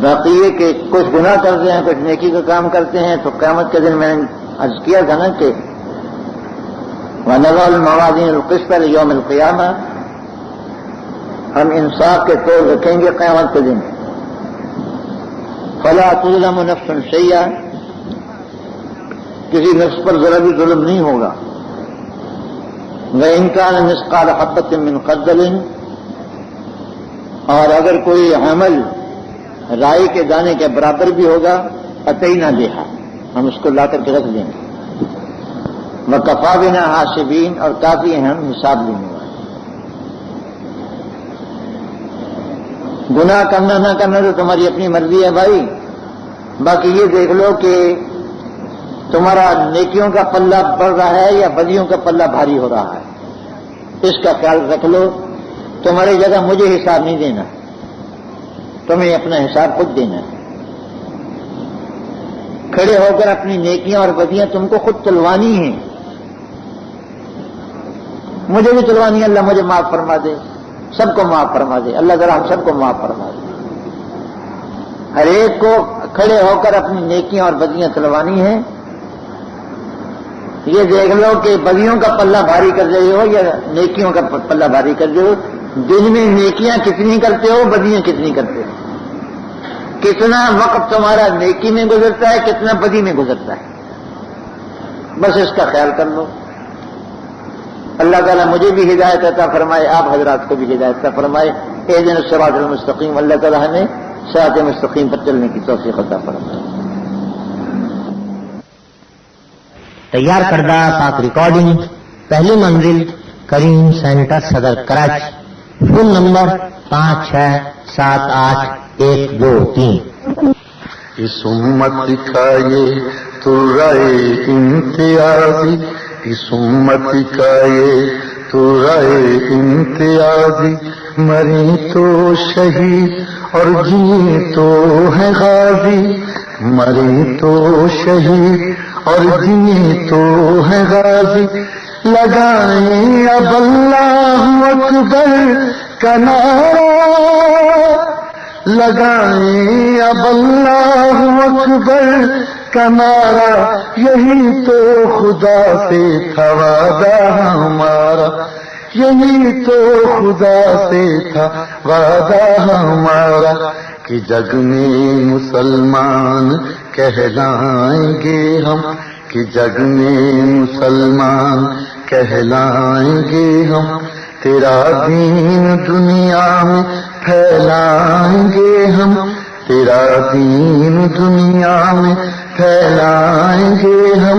باقی یہ کہ کچھ گناہ کرتے ہیں، کچھ نیکی کا کام کرتے ہیں، تو قیامت کے دن میں نے عرض کیا تھا نا کہ وَنَضَعُ الْمَوَازِينَ الْقِسْطَ لِيَوْمِ الْقِيَامَةِ، ہم انصاف کے طور رکھیں گے قیامت کے دن. فَلَا تُظْلَمُ نَفْسٌ شَيْئًا، کسی نفس پر ذرا بھی ظلم نہیں ہوگا. وَإِنْ كَانَ مِثْقَالَ حَبَّةٍ مِّنْ خَردَلٍ، اور اگر کوئی عمل رائی کے دانے کے برابر بھی ہوگا أَتَيْنَا بِهَا، ہم اس کو لا کر کے رکھ دیں گے. وَكَفَىٰ بِنَا حَاسِبِينَ، اور کافی ہیں ہم حساب لینے والے. گناہ کرنا نہ کرنا تو تمہاری اپنی مرضی ہے بھائی. باقی یہ دیکھ لو کہ تمہارا نیکیوں کا پلہ بڑھ رہا ہے یا بدیوں کا پلہ بھاری ہو رہا ہے، اس کا خیال رکھ لو. تمہاری جگہ مجھے حساب نہیں دینا، تمہیں اپنا حساب خود دینا ہے. کھڑے ہو کر اپنی نیکیاں اور بدیاں تم کو خود تلوانی ہیں. مجھے بھی تلوانی ہے، اللہ مجھے معاف فرما دے، سب کو معاف فرما دے، اللہ ذرا ہم سب کو معاف فرما دے. ہر ایک کو کھڑے ہو کر اپنی نیکیاں اور بدیاں تلوانی ہیں. یہ دیکھ لو کہ بدیوں کا پلہ بھاری کر رہے ہو یا نیکیوں کا پلہ بھاری کر رہے ہو. دن میں نیکیاں کتنی کرتے ہو، بدیاں کتنی کرتے ہو؟ کتنا وقت تمہارا نیکی میں گزرتا ہے، کتنا بدی میں گزرتا ہے؟ بس اس کا خیال کر لو. اللہ تعالیٰ مجھے بھی ہدایت عطا فرمائے، آپ حضرات کو بھی ہدایت عطا فرمائے. اہدنا الصراط المستقیم، اللہ تعالیٰ ہمیں صراط مستقیم پر چلنے کی توفیق عطا فرمائے. تیار کردہ پاک ریکارڈنگ، پہلی منزل کریم سینٹر صدر کراچی. Phone number 56781223. اس امت کا یہ ترائے امتیازی، اس امت کا یہ ترائے امتیازی، مری تو شہید اور جی تو ہے غازی، مری تو شہید اور جی تو ہے غازی. لگائیں اب اللہ اکبر کا نعرہ، لگائیں اب اللہ اکبر کا نعرہ، یہی تو خدا سے تھا وعدہ ہمارا، یہی تو خدا سے تھا وعدہ ہمارا، کہ جگ میں مسلمان کہلائیں گے ہم، کہ جگ میں مسلمان کہلائیں گے ہم، تیرا دین دنیا میں پھیلائیں گے ہم، تیرا دین دنیا میں پھیلائیں گے ہم.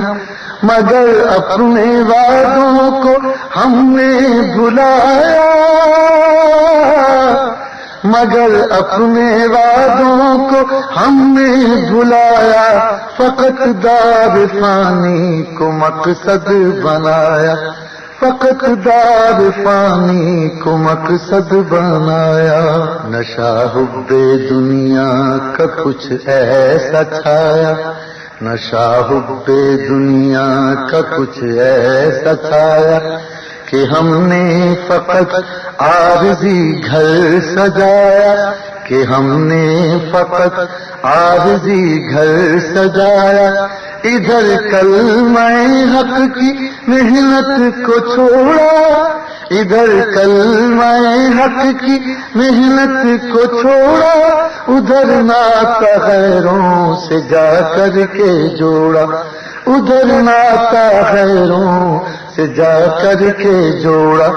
مگر اپنے وعدوں کو ہم نے بھلایا، مگر اپنے وعدوں کو ہم نے بھلایا، فقط دار فانی کو مقصد بنایا، فقط دار فانی کو مقصد بنایا. نشہ حب دنیا کا کچھ ایسا چھایا، نشہ حب دنیا کا کچھ ایسا چھایا، کہ ہم نے فقط عارضی گھر سجایا، کہ ہم نے فقط عارضی گھر سجایا. ادھر کلمہ حق کی محنت کو چھوڑا، ادھر کلمہ حق کی محنت کو چھوڑا، ادھر ناتا غیروں سے جا کر کے جوڑا، ادھر ناتا غیروں سے جا کر کے جوڑا.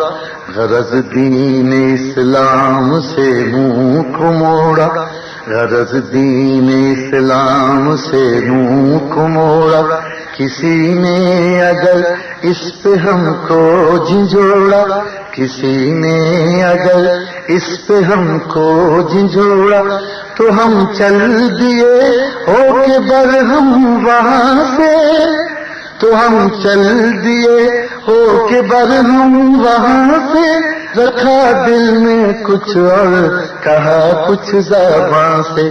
غرض دین اسلام سے منہ کو موڑا، غرض دین اسلام سے منہ کو موڑا، کسی نے اگر اس پہ ہم کو جھنجھوڑا، کسی نے اگر اس پہ ہم کو جھنجھوڑا، تو ہم چل دیے ہو کے برہم وہاں سے، تو ہم چل دیے ہو کے برہم وہاں سے، رکھا دل میں کچھ اور کہا کچھ زبان سے،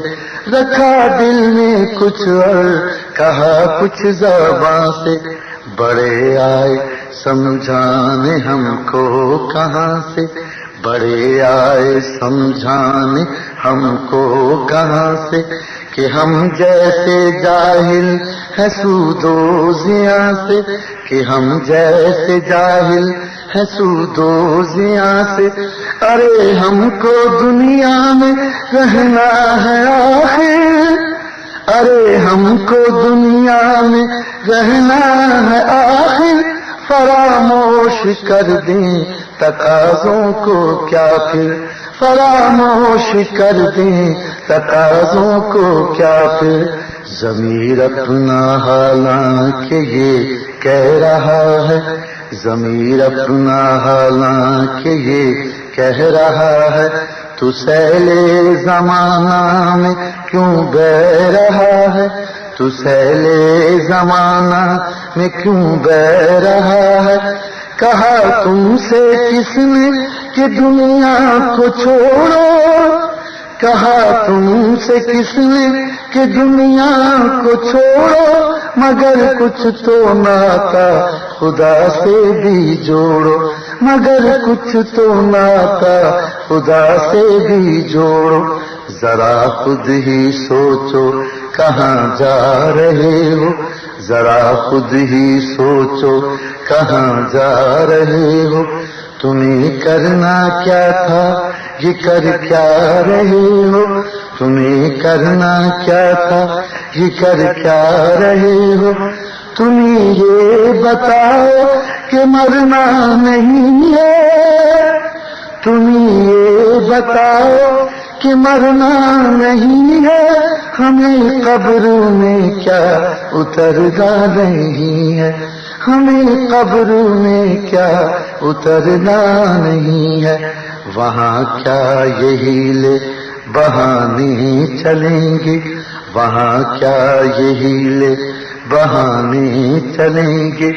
رکھا دل میں کچھ اور کہا کچھ زبان سے، بڑے آئے سمجھانے ہم کو کہاں سے، بڑے آئے سمجھانے ہم کو کہاں سے، کہ ہم جیسے جاہل ہیں سود و زیاں سے، کہ ہم جیسے جاہل ہیں سود و زیاں سے، ارے ہم کو دنیا میں رہنا ہے آخر، ارے ہم کو دنیا میں رہنا ہے آخر، فراموش کر دیں تقاضوں کو کیا پھر، فراموش کر دیں تقاضوں کو کیا پھر، ضمیر اپنا حالانکہ یہ کہہ رہا ہے، ضمیر اپنا حالانکہ یہ کہہ رہا ہے، تو سیل زمانہ میں کیوں بہ رہا ہے، تو سیل زمانہ میں کیوں بہ رہا ہے، کہا تم سے کس نے کہ دنیا کو چھوڑو، کہا تم سے کس نے کہ دنیا کو چھوڑو، مگر کچھ تو ناتا خدا سے بھی جوڑو، مگر کچھ تو ناتا خدا سے بھی جوڑو، ذرا خود ہی سوچو کہاں جا رہے ہو، ذرا خود ہی سوچو کہاں جا رہے ہو، تمہیں کرنا کیا تھا یہ کر کیا رہے ہو، تمہیں کرنا کیا تھا یہ کر کیا رہے ہو، تمہیں یہ بتاؤ کہ مرنا نہیں ہے، تمہیں یہ بتاؤ کہ مرنا نہیں ہے، ہمیں قبر میں کیا اترنا نہیں ہے، ہمیں قبر میں کیا اترنا نہیں ہے، وہاں کیا یہی لے بہانے چلیں گے، وہاں کیا یہی لے بہانے چلیں گے۔